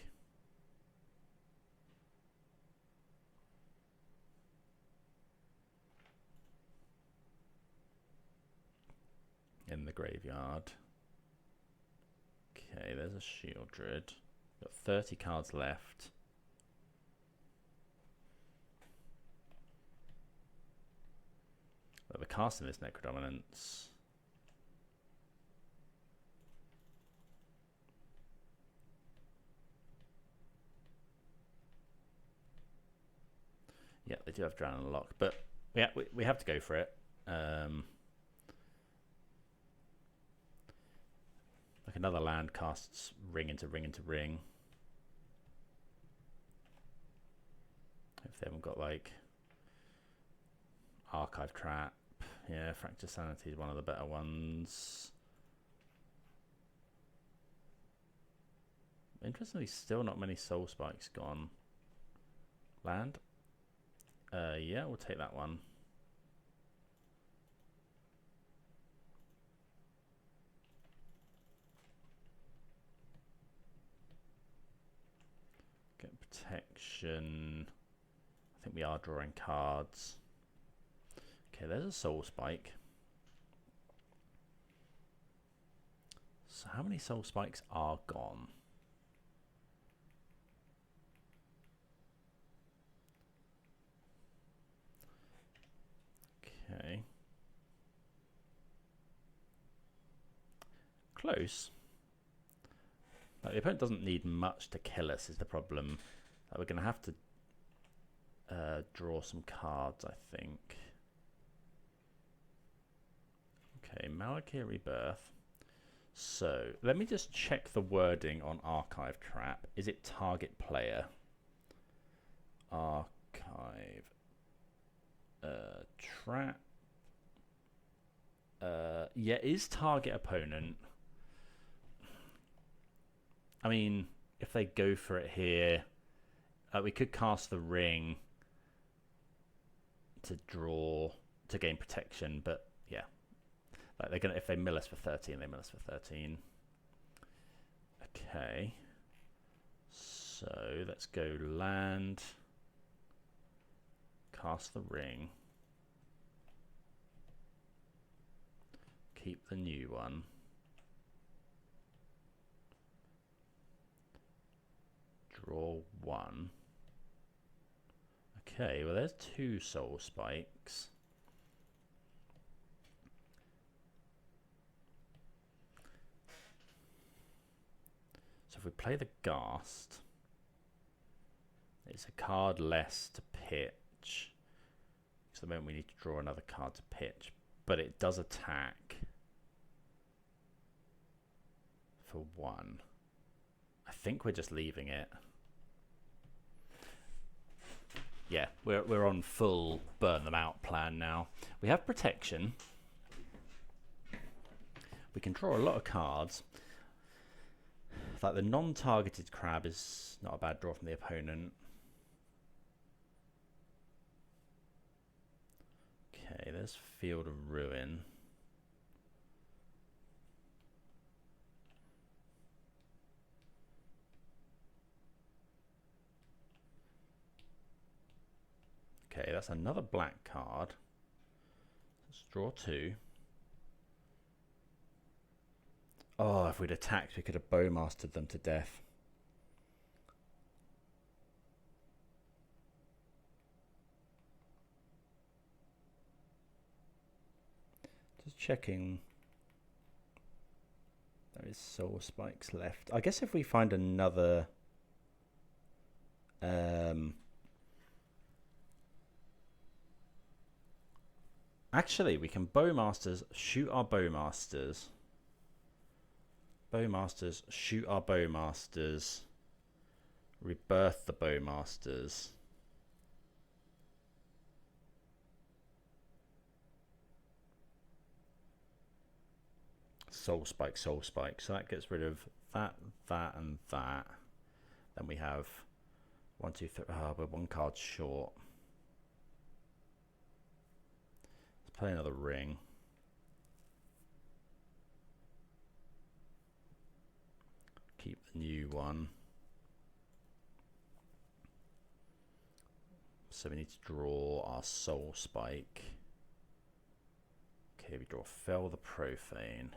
Speaker 1: In the graveyard. Okay, there's a Shield Druid. Got 30 cards left. But we're casting this Necrodominance. Yeah, they do have Drown and Lock, but we have to go for it. Like another land casts ring into ring into ring. If they haven't got like Archive Trap. Yeah, Fracture Sanity is one of the better ones. Interestingly, still not many soul spikes gone. Land? Yeah, we'll take that one. Get protection. I think we are drawing cards. Okay, there's a soul spike. So how many soul spikes are gone? Okay. Close. But the opponent doesn't need much to kill us is the problem. We're going to have to draw some cards, I think. Okay, Malakir Rebirth. So, let me just check the wording on Archive Trap. Is it target player? Archive Trap. Yeah, is target opponent. I mean, if they go for it here, we could cast the ring to draw to gain protection, but yeah, like they're gonna if they mill us for 13, they mill us for 13. Okay, so let's go land, cast the ring, keep the new one. Draw one. Okay, well there's 2 soul spikes. So if we play the Ghast, it's a card less to pitch. So the moment we need to draw another card to pitch, but it does attack for 1. I think we're just leaving it. Yeah, we're on full burn them out plan now. We have protection. We can draw a lot of cards. Like the non-targeted crab is not a bad draw from the opponent. Okay, there's Field of Ruin. Okay, that's another black card. Let's draw 2. Oh, if we'd attacked, we could have Bowmastered them to death. Just checking. There is Soul Spikes left. I guess if we find another... Actually, we can Bowmasters, shoot our Bowmasters. Bowmasters, shoot our Bowmasters. Rebirth the Bowmasters. Soul Spike, Soul Spike. So that gets rid of that, that, and that. Then we have 1, 2, 3. Oh, we're 1 card short. Let's play another ring. Keep the new one. So we need to draw our Soul Spike. Okay, we draw Fell the Profane.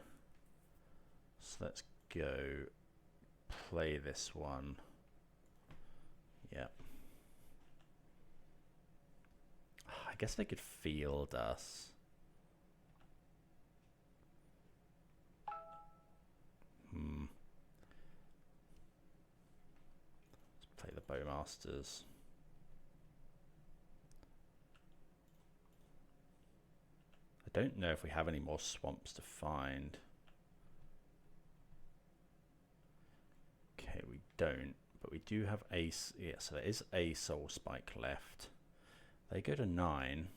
Speaker 1: So let's go play this one. Yep. I guess they could field us. Let's play the Bowmasters. I don't know if we have any more swamps to find. Okay, we don't, but we do have a... Yeah, so there is a Soul Spike left. They go to 9.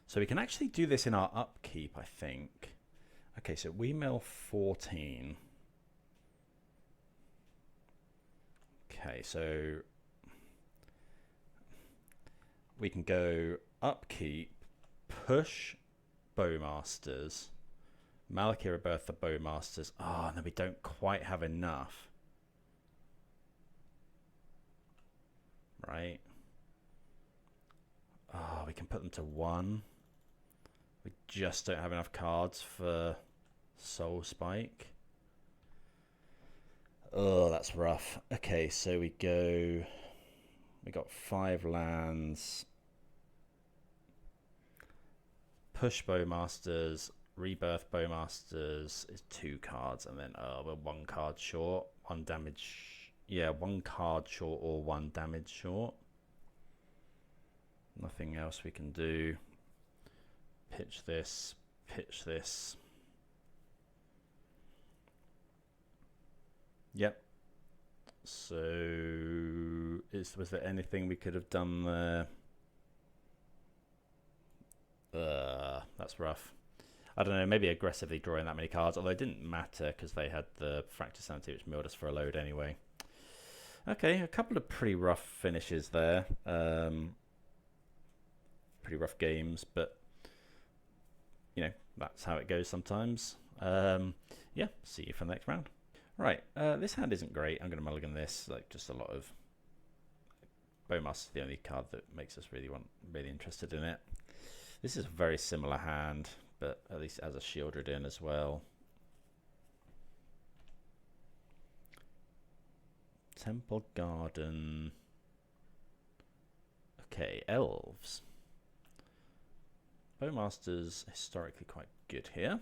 Speaker 1: So we can actually do this in our upkeep, I think. Okay, so we mill 14. Okay, so we can go upkeep, push Bowmasters, Malakir Rebirth the Bowmasters. Oh, and then we don't quite have enough. Right? Oh, we can put them to 1. We just don't have enough cards for Soul Spike. Oh, that's rough. Okay, so we go... We got 5 lands. Push Bowmasters, Rebirth Bowmasters is 2 cards, and then we're 1 card short, 1 damage. Yeah, 1 card short or 1 damage short. Nothing else we can do. Pitch this, pitch this. Yep. So, was there anything we could have done there? That's rough. I don't know, maybe aggressively drawing that many cards, although it didn't matter because they had the Fracture Sanity, which milled us for a load anyway. Okay, a couple of pretty rough finishes there. Pretty rough games, but you know, that's how it goes sometimes. Yeah, see you for the next round. Right, this hand isn't great. I'm going to mulligan this. Like, just a lot of... Bowmaster's the only card that makes us really interested in it. This is a very similar hand, but at least it has a Shieldred in as well. Temple Garden. Okay, Elves. Bowmaster's historically quite good here.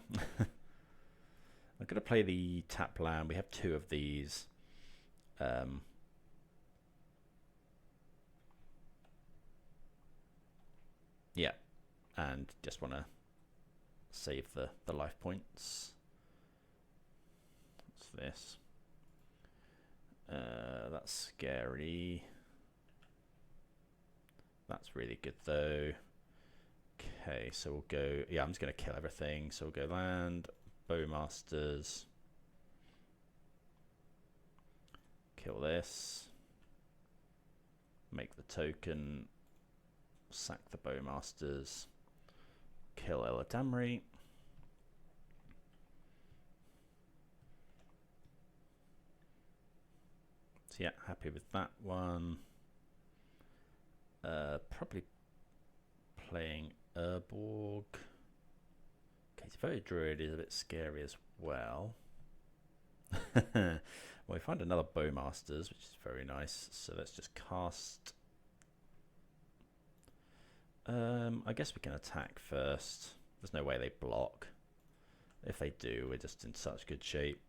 Speaker 1: I'm going to play the tap land. We have 2 of these. Yeah, and just want to save the life points. What's this? That's scary. That's really good though. Okay, so we'll go, yeah, I'm just going to kill everything. So we'll go land, Bowmasters, kill this, make the token, sack the Bowmasters, kill Eladamri. So yeah, happy with that one. Probably playing Urborg. Okay, Devoted Druid is a bit scary as well. Well, we find another Bowmasters, which is very nice. So let's just cast. I guess we can attack first. There's no way they block. If they do, we're just in such good shape.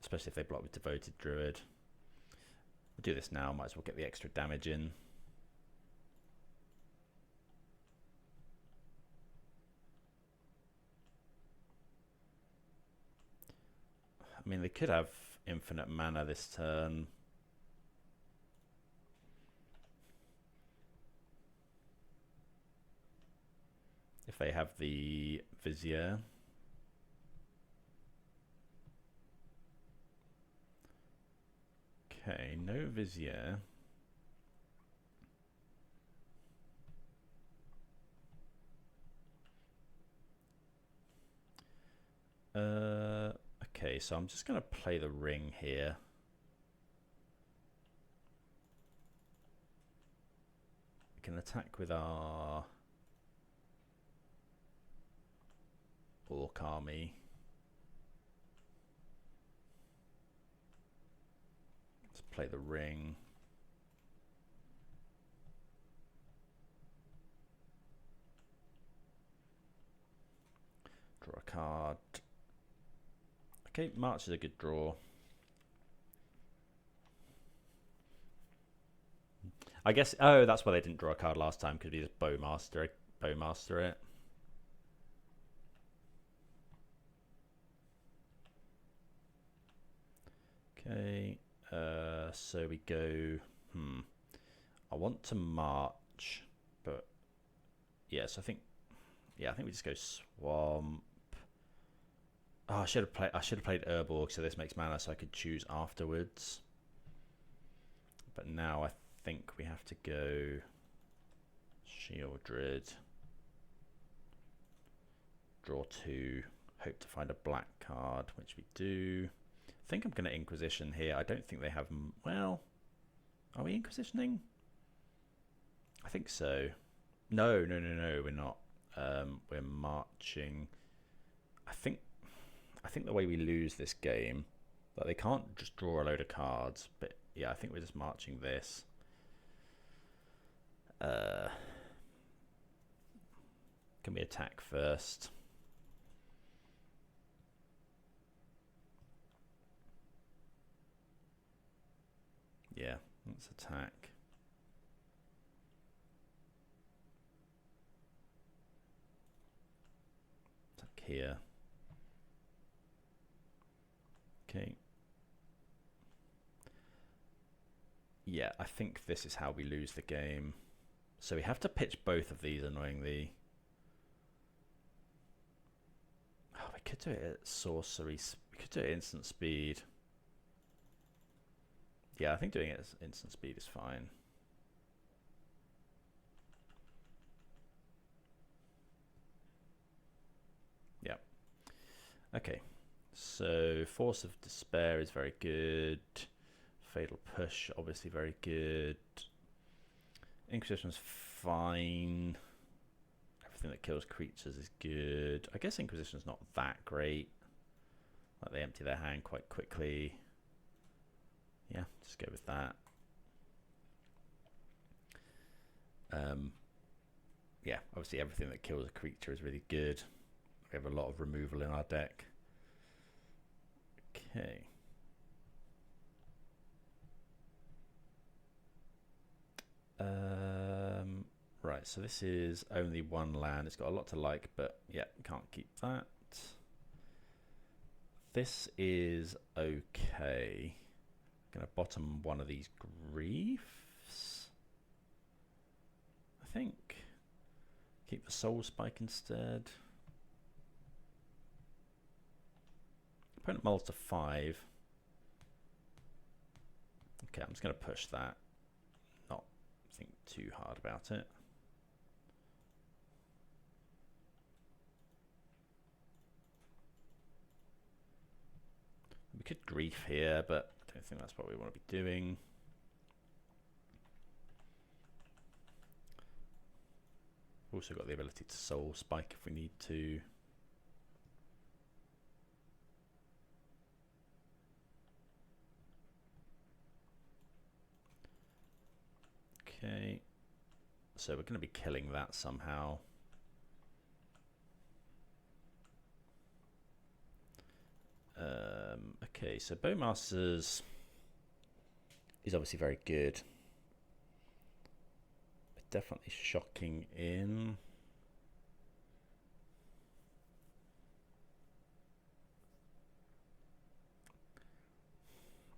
Speaker 1: Especially if they block with Devoted Druid. We'll do this now, might as well get the extra damage in. I mean, they could have infinite mana this turn. If they have the Vizier. Okay, no Vizier. Okay, so I'm just going to play the ring here. We can attack with our Orc army. Let's play the ring. Draw a card. Okay, March is a good draw. I guess, oh, that's why they didn't draw a card last time, because we just Bowmaster it. Okay, so we go, I want to march, but yes, I think we just go swamp. Oh, I should have played Urborg, so this makes mana so I could choose afterwards. But now I think we have to go Shieldred. Draw 2, hope to find a black card, which we do. I think I'm going to Inquisition here. I don't think they have, well, are we Inquisitioning? I think so. No, we're not. We're marching. I think the way we lose this game, but they can't just draw a load of cards. But yeah, I think we're just marching this. Can we attack first? Yeah, let's attack. Attack here. Okay. Yeah, I think this is how we lose the game. So we have to pitch both of these, annoyingly. Oh, we could do it at sorcery. We could do it at instant speed. Yeah, I think doing it at instant speed is fine. Yeah. Okay. So Force of Despair is very good. Fatal Push, obviously very good. Inquisition's fine. Everything that kills creatures is good. I guess Inquisition's not that great. Like, they empty their hand quite quickly. Yeah, just go with that. Yeah, obviously everything that kills a creature is really good. We have a lot of removal in our deck. Okay. Right, so this is only one land. It's got a lot to like, but yeah, can't keep that. This is okay. Gonna bottom one of these griefs, I think. Keep the soul spike instead. Opponent mulls to 5. Okay, I'm just going to push that. Not think too hard about it. We could grief here, but I don't think that's what we want to be doing. Also got the ability to soul spike if we need to. Okay, so we're going to be killing that somehow. Okay, so Bowmasters is obviously very good. But definitely shocking in.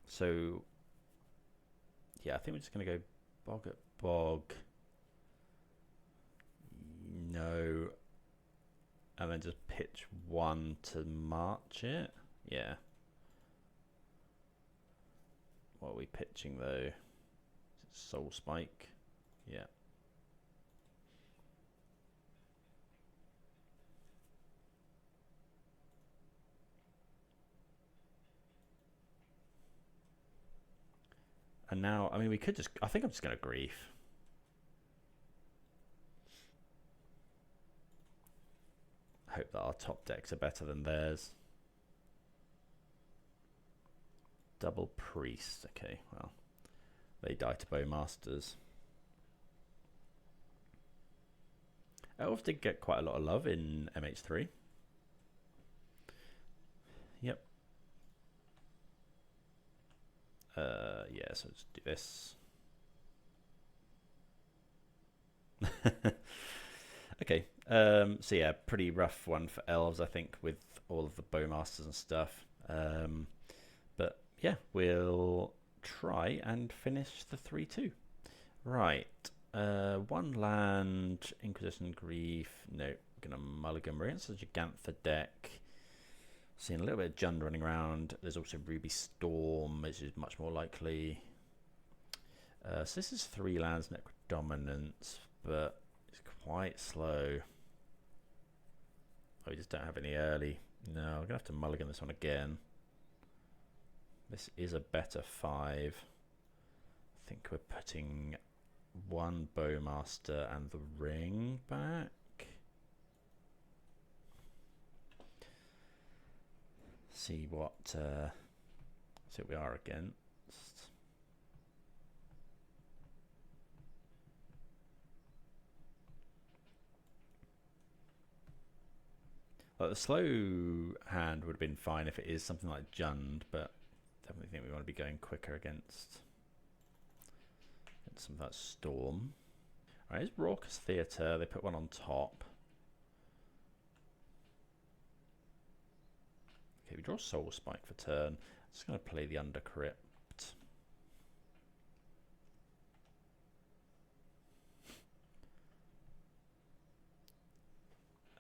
Speaker 1: So, yeah, I think we're just going to go bog at bog. No. And then just pitch 1 to march it. Yeah. What are we pitching though? Soul spike. Yeah. And now, I mean, we could just, I think I'm just going to grief. Hope that our top decks are better than theirs. Double priest. Okay, well, they die to Bowmasters. Elves did get quite a lot of love in MH3. Yep. Yeah, so let's do this. Okay, so yeah, pretty rough one for elves, I think, with all of the Bowmasters and stuff. But yeah, we'll try and finish the 3-2. Right, 1 land, Inquisition, Grief. No, we're going to mulligan. We're against a Gigantha deck. Seeing a little bit of Jund running around. There's also Ruby Storm, which is much more likely. So this is 3 lands, Necrodominance, but it's quite slow. Oh, we just don't have any early. No, we're going to have to mulligan this one again. This is a better 5. I think we're putting 1 Bowmaster and the ring back. See what we are against. Well, the slow hand would have been fine if it is something like Jund, but definitely think we want to be going quicker against some of that Storm. Alright, it's Raucous Theatre. They put 1 on top. Okay, we draw Soul Spike for turn. Just going to play the Undercrypt.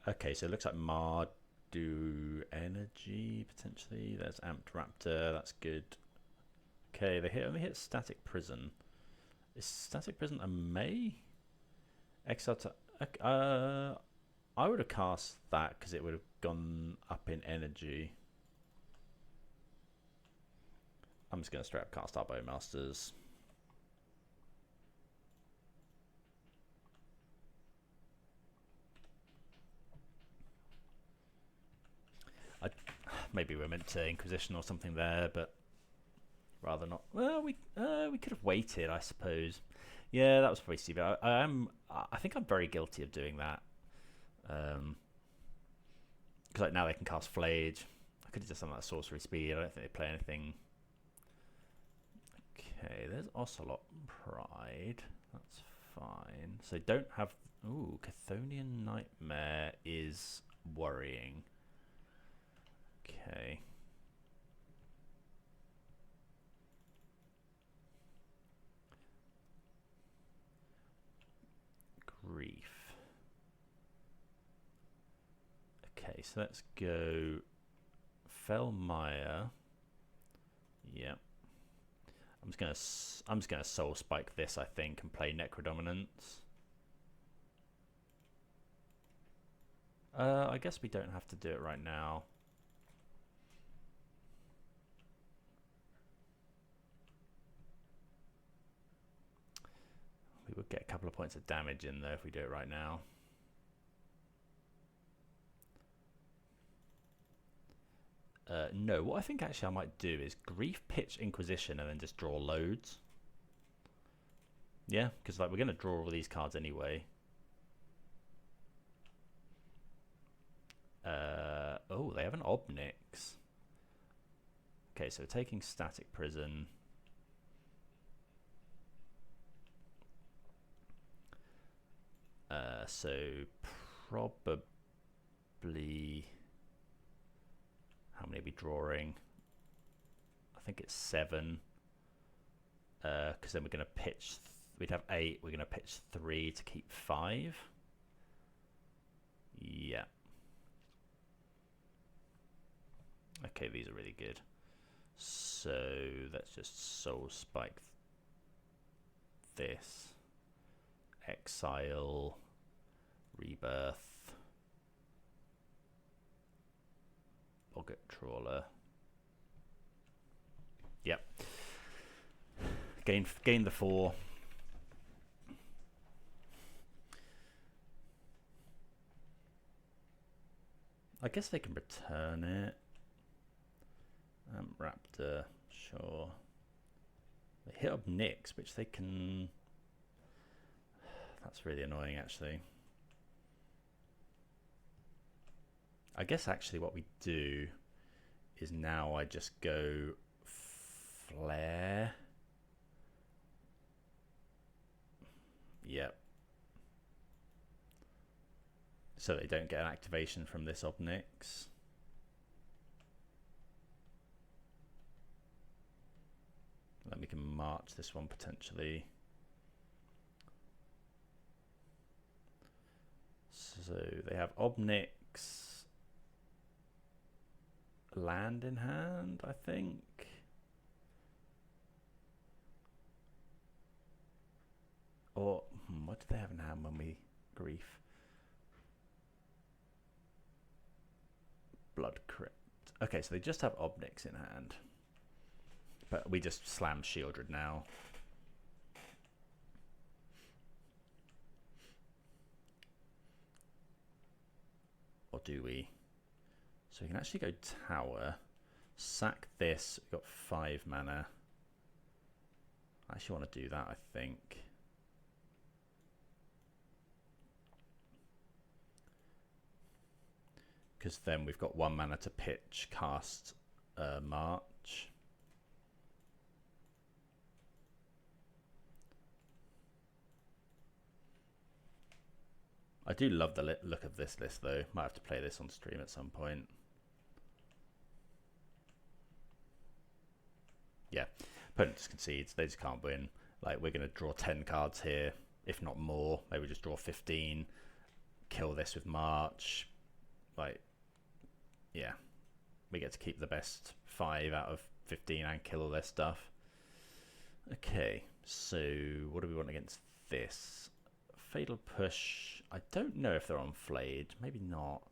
Speaker 1: Okay, so it looks like Mardu Energy, potentially. There's Amped Raptor, that's good. Okay, they only hit Static Prison. Is Static Prison a May? Exile to... I would have cast that because it would have gone up in energy. I'm just going to straight up cast our Bowmasters. Maybe we're meant to Inquisition or something there, but rather not. Well, we could have waited, I suppose. Yeah, that was probably stupid. I think I'm very guilty of doing that. Because like now they can cast Flage. I could have just done that sorcery speed. I don't think they play anything. Okay, there's Ocelot Pride. That's fine. So don't have... Ooh, Chthonian Nightmare is worrying. Okay. Grief. Okay, so let's go Felmire. Yeah. I'm just gonna soul spike this, I think, and play Necrodominance. I guess we don't have to do it right now. We would get a couple of points of damage in there if we do it right now. No, what I think actually I might do is Grief, Pitch, Inquisition, and then just draw loads. Yeah, because like we're going to draw all these cards anyway. Oh, they have an Obnix. Okay, so taking Static Prison. So probably, how many are we drawing? I think it's 7. Because then we're going to pitch, we'd have 8, we're going to pitch 3 to keep 5. Yeah. Okay, these are really good. So let's just soul spike this. Exile, Rebirth, Boggart Trawler. Yep. Gain the 4. I guess they can return it. Raptor, sure. They hit up Nyx, which they can... That's really annoying, actually. I guess actually what we do is now I just go Flare. Yep. So they don't get an activation from this Obnix. Then we can march this one potentially. So they have Obnix, land in hand, I think. Or what do they have in hand when we Grief? Blood Crypt. Okay, so they just have Obnix in hand. But we just slam Shieldred now. Or do we? So we can actually go tower, sack this, we've got 5 mana. I actually want to do that, I think. Because then we've got 1 mana to pitch, cast, March. I do love the look of this list, though. Might have to play this on stream at some point. Yeah, opponent just concedes. They just can't win. Like, we're going to draw 10 cards here, if not more. Maybe just draw 15. Kill this with March. Like, yeah. We get to keep the best 5 out of 15 and kill all their stuff. Okay, so what do we want against this? Fatal Push. I don't know if they're on Flayed. Maybe not.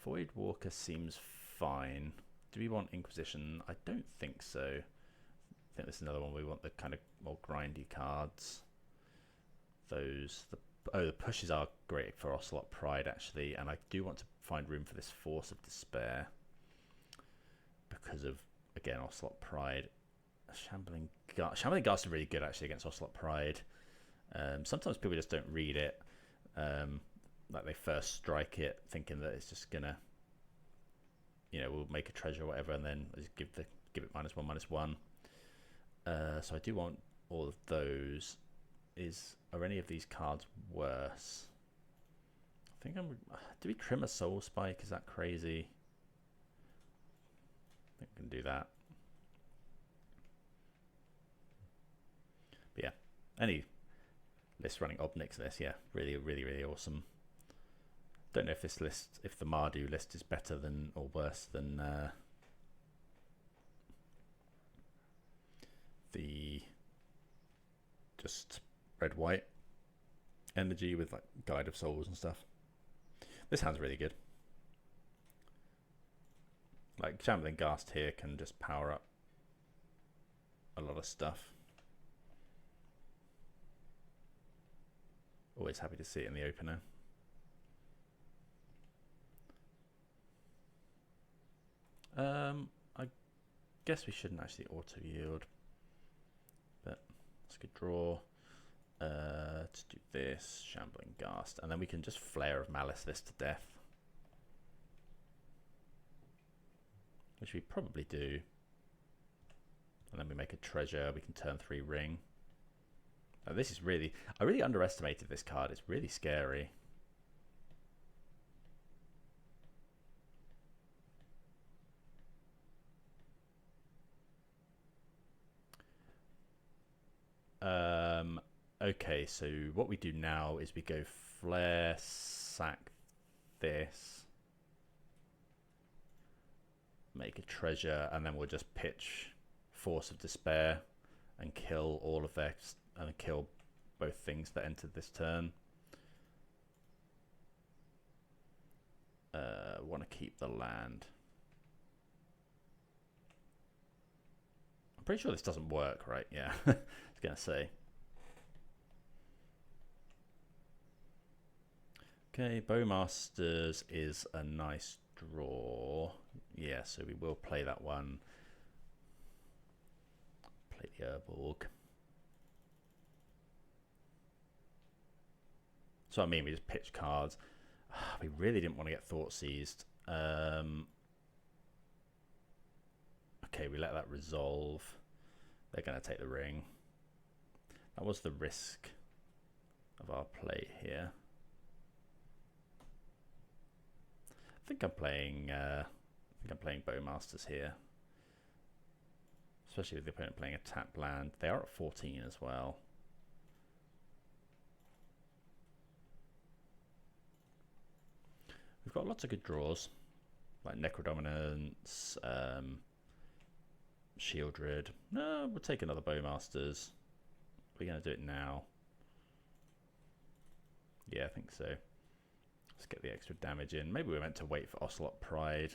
Speaker 1: Void Walker seems fine. Do we want Inquisition? I don't think so. I think this is another one we want the kind of more grindy cards. Those. The pushes are great for Ocelot Pride, actually. And I do want to find room for this Force of Despair. Because of, again, Ocelot Pride. Shambling Ghast are really good actually against Ocelot Pride. Sometimes people just don't read it. Like they first strike it thinking that it's just gonna, we'll make a treasure or whatever, and then just give it -1/-1. So I do want all of those. Are any of these cards worse? I think do we trim a Soul Spike? Is that crazy? I think we can do that. But yeah, any list running Obnix this, yeah, really, really, really awesome. Don't know if this list, if the Mardu list is better than or worse than the just red-white energy with like Guide of Souls and stuff. This hand's really good. Like Shambling Ghast here can just power up a lot of stuff. Always happy to see it in the opener. I guess we shouldn't actually auto yield, but it's a good draw. To do this, Shambling Ghast, and then we can just Flare of Malice this to death, which we probably do. And then we make a treasure. We can turn 3 ring. Oh, this is really, I really underestimated this card. It's really scary. Okay, so what we do now is we go Flare, sack this, make a treasure, and then we'll just pitch Force of Despair and kill all of their, and kill both things that entered this turn. Want to keep the land. I'm pretty sure this doesn't work, right? Yeah, I was gonna say. Okay, Bowmasters is a nice draw. Yeah, so we will play that one. Play the Urborg. So I mean, we just pitch cards. We really didn't want to get Thought Seized. Okay, we let that resolve. They're going to take the ring. That was the risk of our play here. I think I'm playing Bowmasters here, especially with the opponent playing a tap land. They are at 14 as well. We've got lots of good draws, like Necrodominance, Shieldred. No, we'll take another Bowmasters. We're going to do it now. Yeah, I think so. Let's get the extra damage in. Maybe we're meant to wait for Ocelot Pride,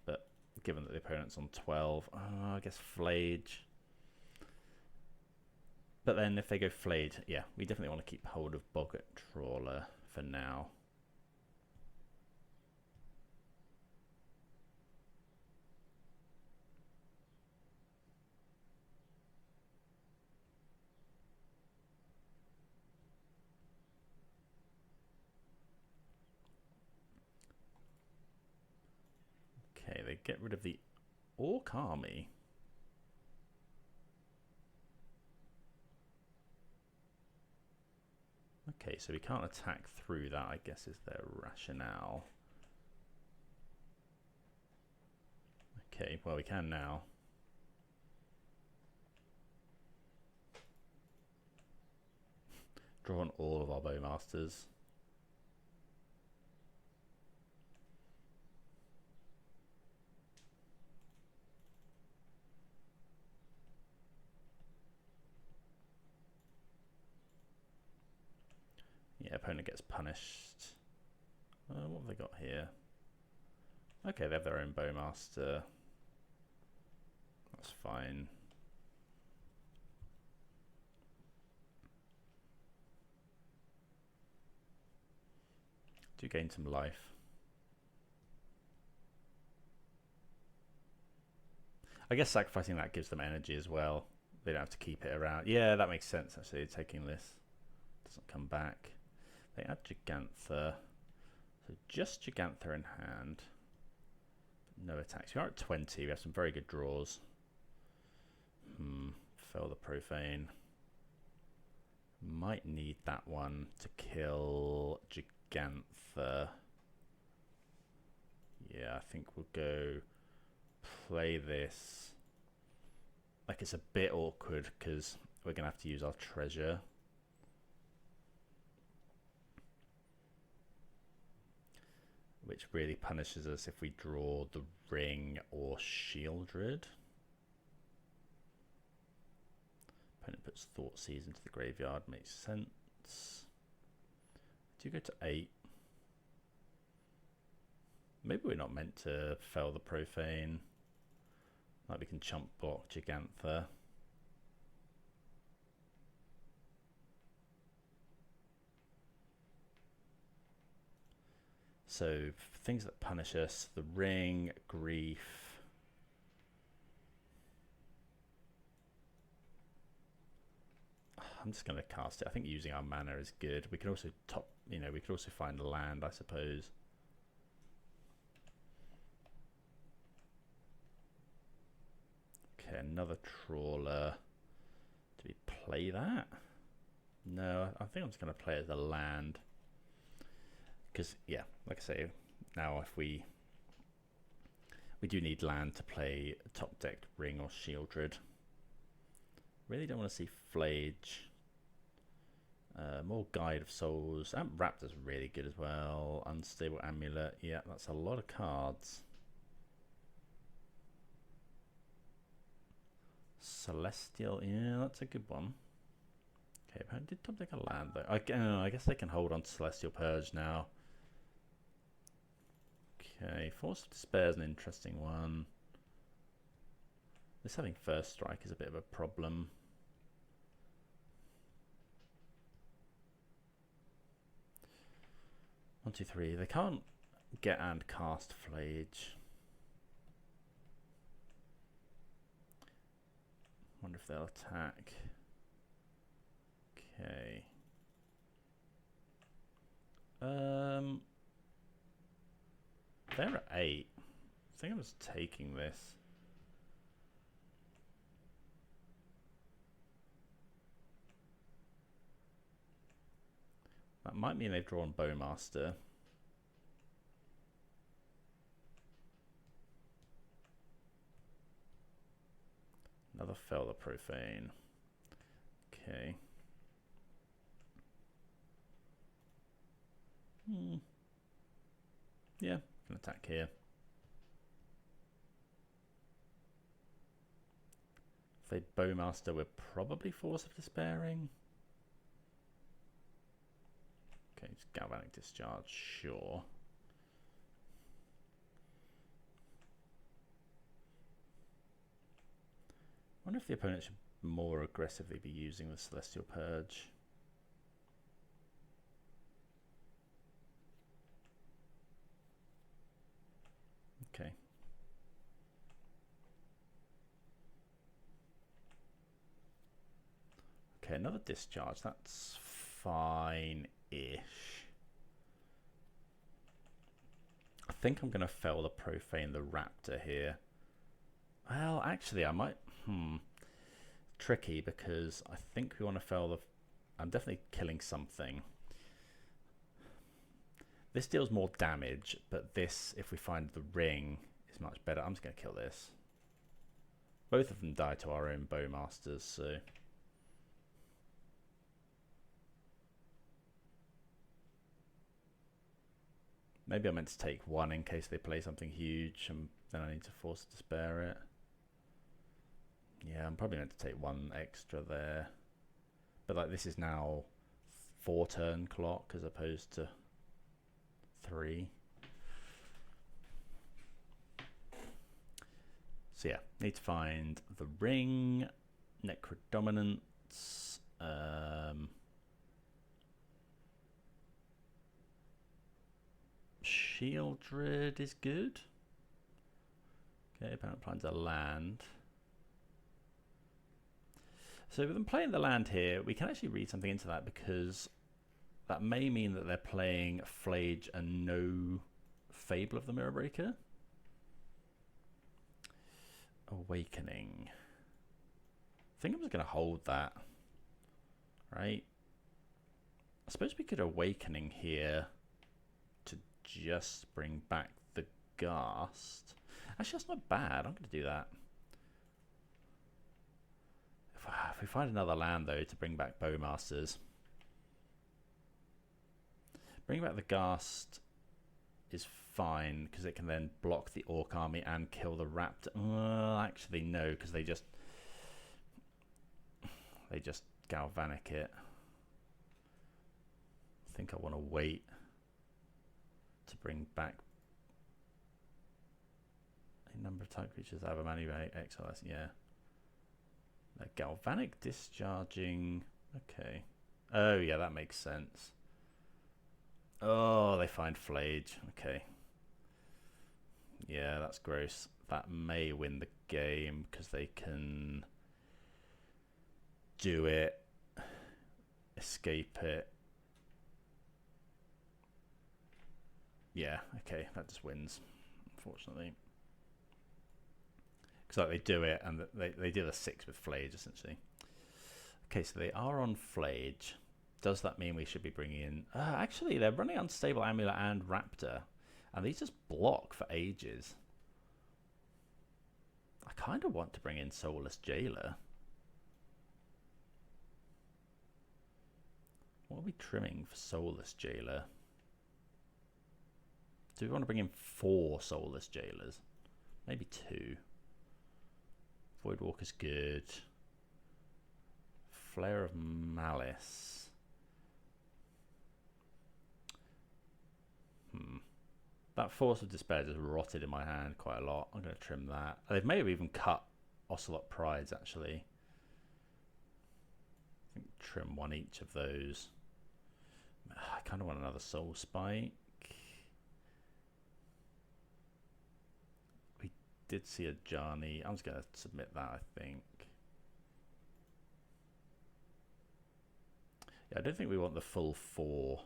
Speaker 1: but given that the opponent's on 12, I guess Flage. But then if they go Flayed, yeah, we definitely want to keep hold of Boggart Trawler for now. Okay, they get rid of the Orc Army. Okay, so we can't attack through that, I guess, is their rationale. Okay, well, we can now. Draw on all of our Bowmasters. Yeah, opponent gets punished. What have they got here? Okay, they have their own Bowmaster. That's fine. Do gain some life. I guess sacrificing that gives them energy as well. They don't have to keep it around. Yeah, that makes sense actually, taking this. Doesn't come back. They add Gigantha. So just Gigantha in hand. No attacks. We are at 20. We have some very good draws. Fell the Profane. Might need that one to kill Gigantha. Yeah, I think we'll go play this. Like, it's a bit awkward because we're going to have to use our treasure. which really punishes us if we draw the ring or Shieldred. Opponent puts Thoughtseize into the graveyard, makes sense. Do you go to 8? Maybe we're not meant to fell the Profane. Like we can chump block Gigantha. So things that punish us, the ring, grief. I'm just going to cast it. I think using our mana is good. We can also we could also find land, I suppose. Okay, another trawler. Do we play that? No, I think I'm just going to play as a land. Because, yeah, like I say, now if we do need land to play top decked ring or Shieldred. Really don't want to see Flage. More Guide of Souls. Raptor's really good as well. Unstable Amulet. Yeah, that's a lot of cards. Celestial. Yeah, that's a good one. Okay, but did top deck a land though? I guess they can hold on to Celestial Purge now. Okay, Force of Despair is an interesting one. This having first strike is a bit of a problem. One, two, three. They can't get and cast Flage. Wonder if they'll attack. Okay. They're at 8. I think I'm just taking this. That might mean they've drawn Bowmaster. Another Fell the Profane. Okay. Yeah, can attack here. If they Bowmaster, we're probably Force of Despairing. Okay, just Galvanic Discharge, sure. I wonder if the opponent should more aggressively be using the Celestial Purge. Okay. Okay, another discharge. That's fine-ish. I think I'm going to fell the Profane the Raptor here. Well, actually, I might... Tricky, because I think we want to fell the... I'm definitely killing something. This deals more damage, but this, if we find the ring, is much better. I'm just going to kill this. Both of them die to our own Bowmasters, so... Maybe I meant to take one in case they play something huge, and then I need to Force of Despair it. Yeah, I'm probably meant to take one extra there. But like this is now 4 turn clock as opposed to 3. So yeah, need to find the ring, Necrodominance, Shieldred is good. Okay, opponent finds a land. So with them playing the land here, we can actually read something into that, because that may mean that they're playing Flage and no Fable of the Mirrorbreaker. Awakening. I think I'm just going to hold that. Right? I suppose we could Awakening here to just bring back the Ghast. Actually, that's not bad. I'm going to do that. If we find another land, though, to bring back Bowmasters. Bring back the Ghast is fine because it can then block the Orc army and kill the Raptor. Actually, no, because they just galvanic it. I think I want to wait to bring back a number of type creatures that have a manual exile. Yeah. Galvanic discharging. Okay. Oh, yeah, that makes sense. Oh, they find Flage. Okay. Yeah, that's gross. That may win the game because they can do it, escape it. Yeah, okay, that just wins, unfortunately. Because like, they do it, and they deal a 6 with Flage, essentially. Okay, so they are on Flage. Does that mean we should be bringing in... actually, they're running Unstable Amulet and Raptor. And these just block for ages. I kind of want to bring in Soulless Jailer. What are we trimming for Soulless Jailer? Do we want to bring in 4 Soulless Jailers? Maybe 2. Voidwalker's good. Flare of Malice. That Force of Despair just rotted in my hand quite a lot. I'm going to trim that. They may have even cut Ocelot Prides, actually. I think trim 1 each of those. I kind of want another Soul Spike. We did see a Johnny. I'm just going to submit that, I think. Yeah, I don't think we want the full 4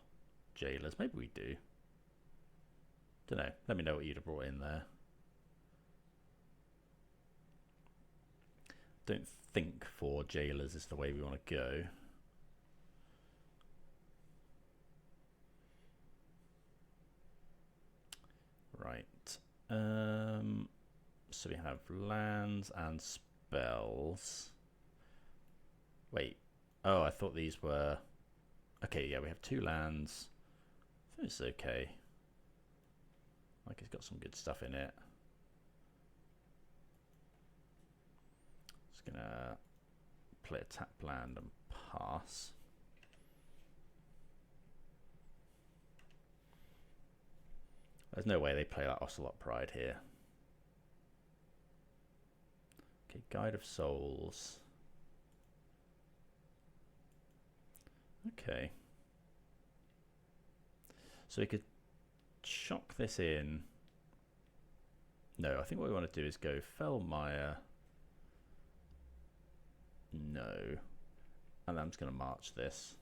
Speaker 1: Jailers. Maybe we do. Don't know. Let me know what you'd have brought in there. Don't think 4 Jailers is the way we want to go. Right. So we have lands and spells. Wait. Oh, I thought these were... Okay, yeah, we have 2 lands. I think it's okay. Like, it's got some good stuff in it. Just gonna play a tap land and pass. There's no way they play that Ocelot Pride here. Okay, Guide of Souls. Okay. So we could chock this in. No, I think what we want to do is go Fellmire. No. And I'm just going to march this.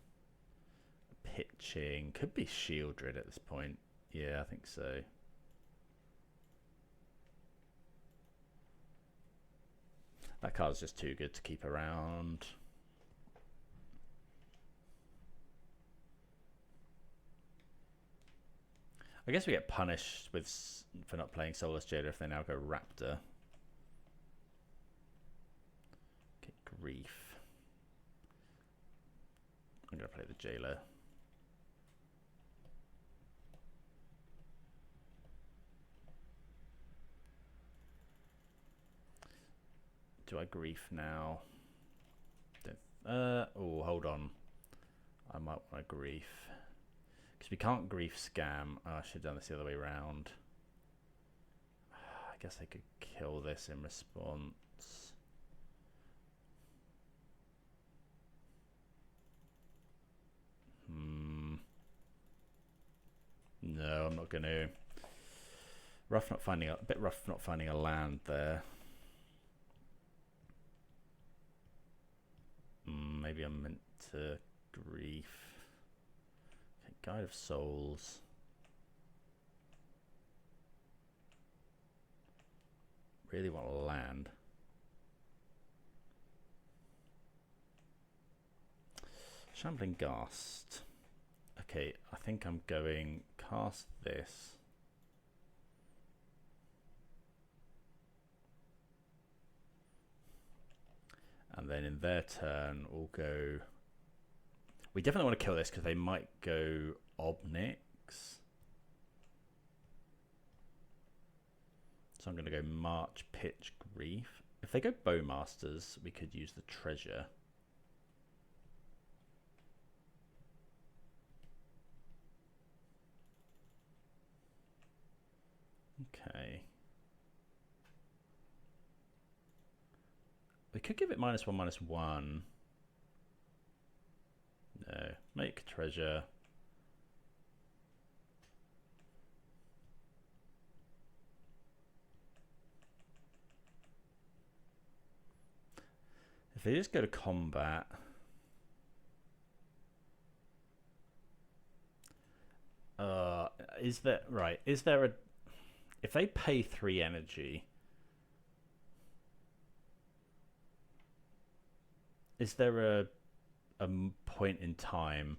Speaker 1: Pitching. Could be Shieldred at this point. Yeah, I think so. That card's just too good to keep around. I guess we get punished for not playing Soulless Jailer if they now go Raptor. Okay, Grief. I'm going to play the Jailer. Do I Grief now? Oh, hold on. I might want to Grief. Because we can't Grief Scam. Oh, I should have done this the other way around. I guess I could kill this in response. No, I'm not going to. A bit rough not finding a land there. Maybe I'm meant to Grief. Okay, Guide of Souls. Really want a land. Shambling Ghast. Okay, I think I'm going cast this. And then in their turn, we'll go... We definitely want to kill this because they might go Obnix. So I'm going to go March, Pitch, Grief. If they go Bowmasters, we could use the Treasure. Okay. We could give it -1/-1. No. Make Treasure. If they just go to combat, is there right? Is there a if they pay 3 energy? Is there a point in time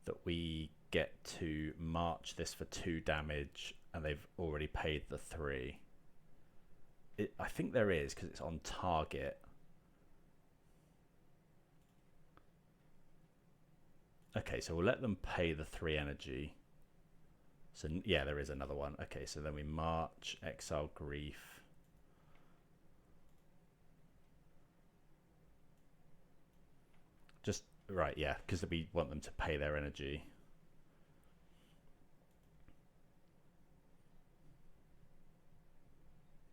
Speaker 1: that we get to march this for 2 damage and they've already paid the 3? I think there is, because it's on target. Okay, so we'll let them pay the 3 energy. So yeah, there is another one. Okay, so then we march, exile, Grief. Just, right, yeah, because we want them to pay their energy.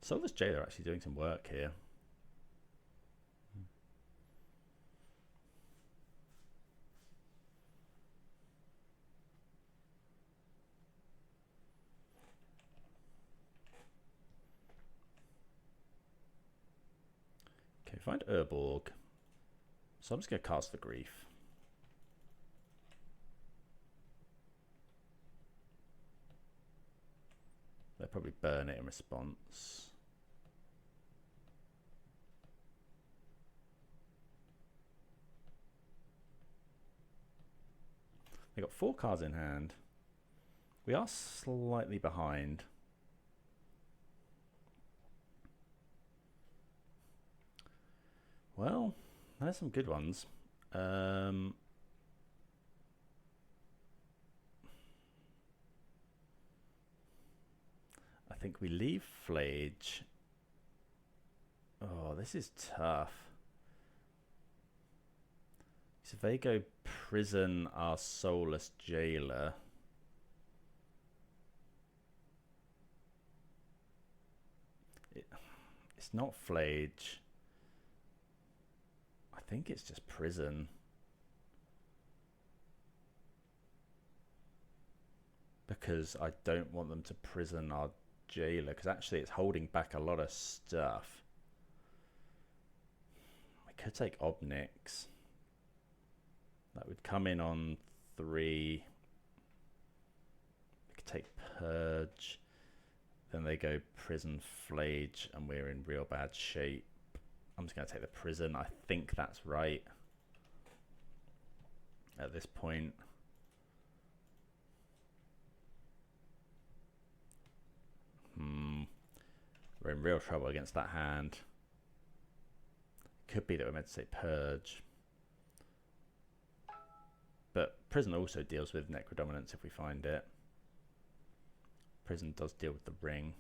Speaker 1: Soulless Jailer actually doing some work here. Okay, find Urborg. So I'm just going to cast the Grief. They'll probably burn it in response. They got 4 cards in hand. We are slightly behind. Well, there's some good ones. I think we leave Flage. Oh, this is tough. So if they go prison our Soulless Jailer. It's not Flage. I think it's just prison. Because I don't want them to prison our Jailer, because actually it's holding back a lot of stuff. We could take Obnix. That would come in on 3. We could take Purge. Then they go Prison, Flage, and we're in real bad shape. I'm just going to take the Prison. I think that's right at this point. We're in real trouble against that hand. Could be that we're meant to say Purge. But Prison also deals with Necrodominance if we find it. Prison does deal with the ring.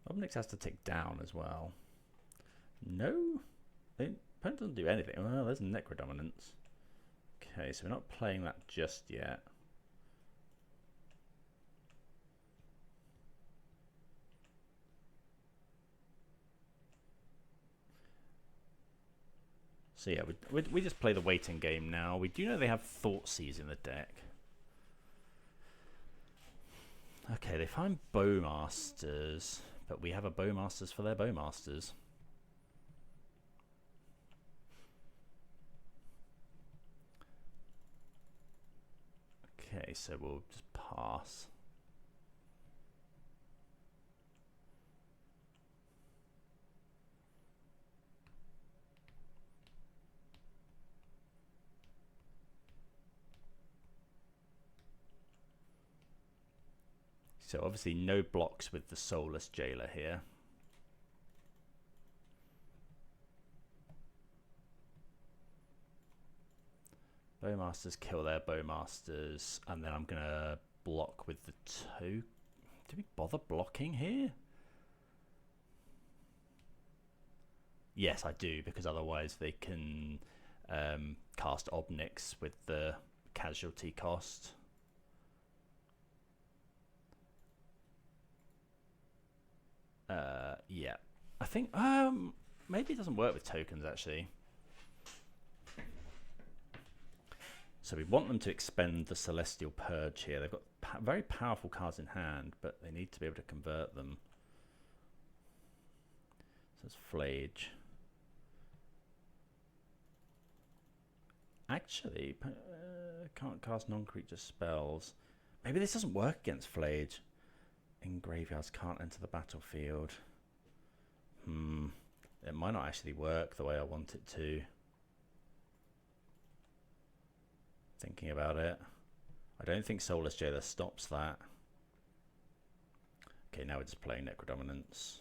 Speaker 1: Obnix has to take down as well. No? The opponent doesn't do anything. Well, there's Necrodominance. Okay, so we're not playing that just yet. So yeah, we just play the waiting game now. We do know they have Thoughtseize in the deck. Okay, they find Bowmasters, but we have a Bowmasters for their Bowmasters. Okay, so we'll just pass. So obviously no blocks with the Soulless Jailer here. Bowmasters kill their Bowmasters, and then I'm going to block with the two. Do we bother blocking here? Yes, I do, because otherwise they can cast Obnix with the casualty cost. Yeah, I think maybe it doesn't work with tokens actually. So we want them to expend the Celestial Purge here. They've got very powerful cards in hand, but they need to be able to convert them. So it's Flage. Actually, can't cast non-creature spells. Maybe this doesn't work against Flage. In graveyards, can't enter the battlefield. It might not actually work the way I want it to. Thinking about it, I don't think Soulless Jailer stops that. Okay, now we're just playing Necrodominance.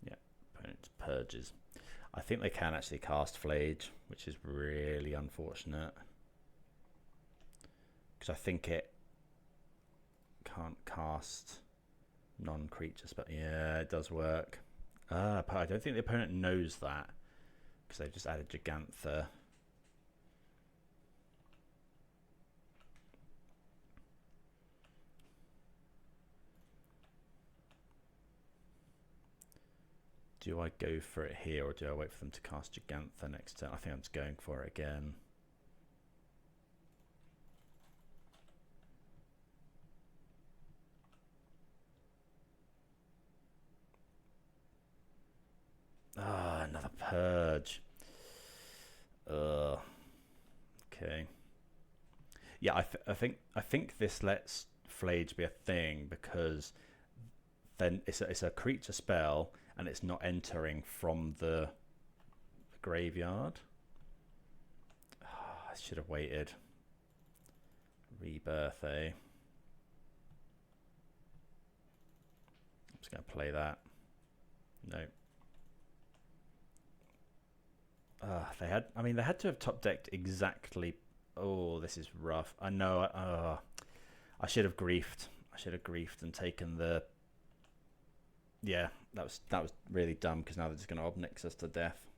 Speaker 1: Yeah, opponent purges. I think they can actually cast Flage, which is really unfortunate. Because I think it can't cast non-creatures, but yeah, it does work. But I don't think the opponent knows that, because they've just added Gigantha. Do I go for it here, or do I wait for them to cast Gigantha next turn? I think I'm just going for it again. Ah, another purge. Okay. Yeah, I think this lets Flage be a thing, because then it's a creature spell and it's not entering from the graveyard. I should have waited. Rebirth, eh? I'm just going to play that. No. They had to have top decked exactly. Oh, this is rough. I know. I should have griefed. I should have griefed and taken the. Yeah, that was really dumb, because now they're just going to Obnix us to death.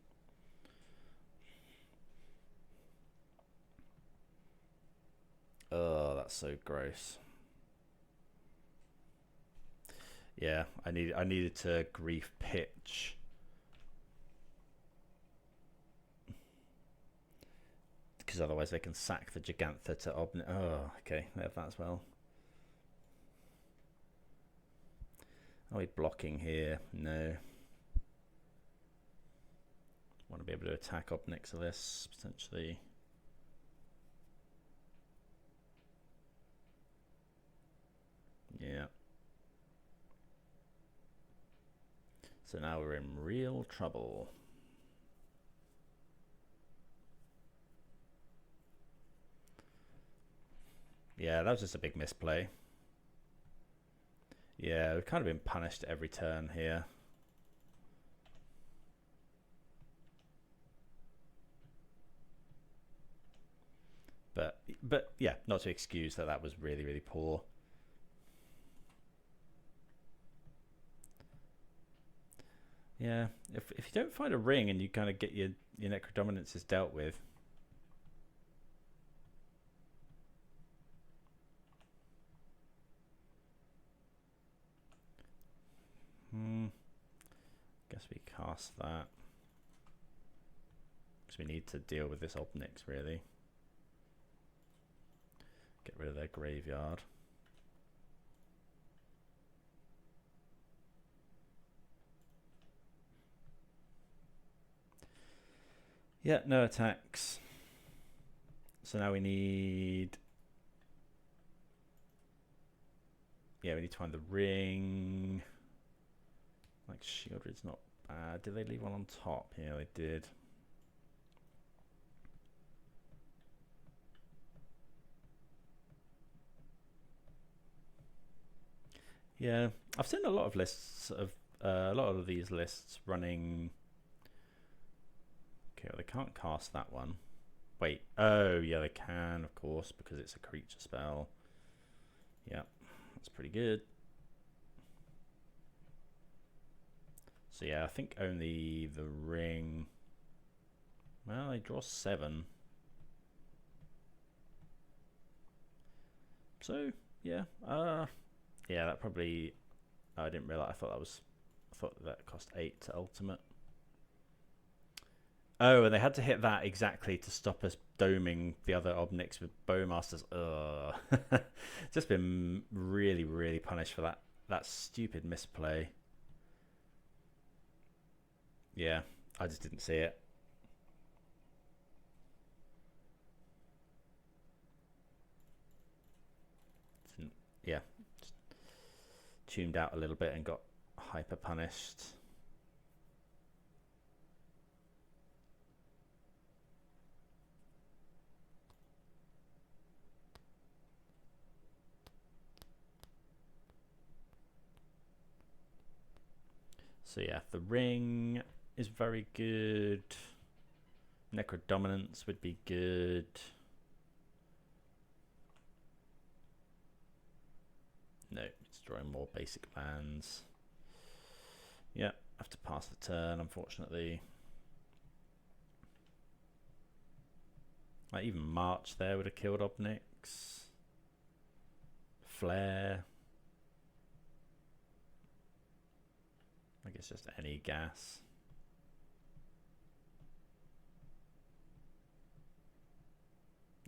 Speaker 1: Oh, that's so gross. Yeah, I needed to grief pitch. Because otherwise they can sack the Gigantha to Obnix. Oh, okay, they have that as well. Are we blocking here? No. Want to be able to attack Obnixilus, potentially. Yeah. So now we're in real trouble. Yeah, that was just a big misplay. Yeah, we've kind of been punished every turn here. But yeah, not to excuse that was really, really poor. Yeah, if you don't find a ring and you kind of get your Necrodominances dealt with. Guess we cast that. Because we need to deal with this Obnix, really. Get rid of their graveyard. Yeah, no attacks. So now we need... Yeah, we need to find the ring. Like, Shieldred's not bad. Did they leave one on top? Yeah, they did. Yeah, I've seen a lot of lists of a lot of these lists running. Okay, well, they can't cast that one. Wait, oh yeah, they can, of course, because it's a creature spell. Yeah, that's pretty good. So yeah, I think only the ring. Well, they draw 7. So yeah, yeah, that probably. I didn't realize. I thought that cost 8 to ultimate. Oh, and they had to hit that exactly to stop us doming the other Obniks with Bowmasters. Ugh. Just been really, really punished for that stupid misplay. Yeah, I just didn't see it. Yeah, just tuned out a little bit and got hyper punished. So yeah, the ring is very good. Necrodominance would be good. No, it's drawing more basic lands. Yeah, have to pass the turn, unfortunately. Like even March there would have killed Obniks. Flare. I guess just any gas.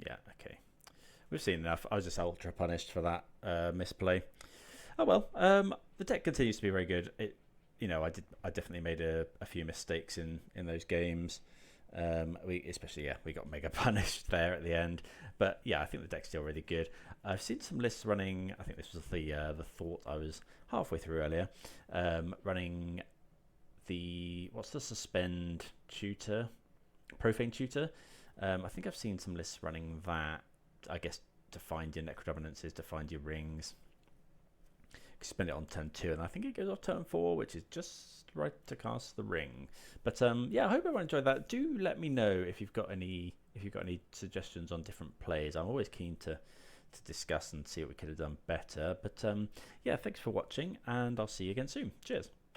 Speaker 1: Yeah, okay. We've seen enough. I was just ultra punished for that misplay. Oh well. The deck continues to be very good. I definitely made a few mistakes in those games. We got mega punished there at the end, but yeah, I think the deck's still really good. I've seen some lists running. I think this was the thought I was halfway through earlier. Running what's the suspend tutor, profane tutor. I think I've seen some lists running that. I guess to find your Necrodominances, to find your rings. Spend it on turn 2, and I think it goes off turn 4, which is just right to cast the ring. But yeah, I hope everyone enjoyed that. Do let me know if you've got any suggestions on different plays. I'm always keen to discuss and see what we could have done better. But yeah, thanks for watching, and I'll see you again soon. Cheers.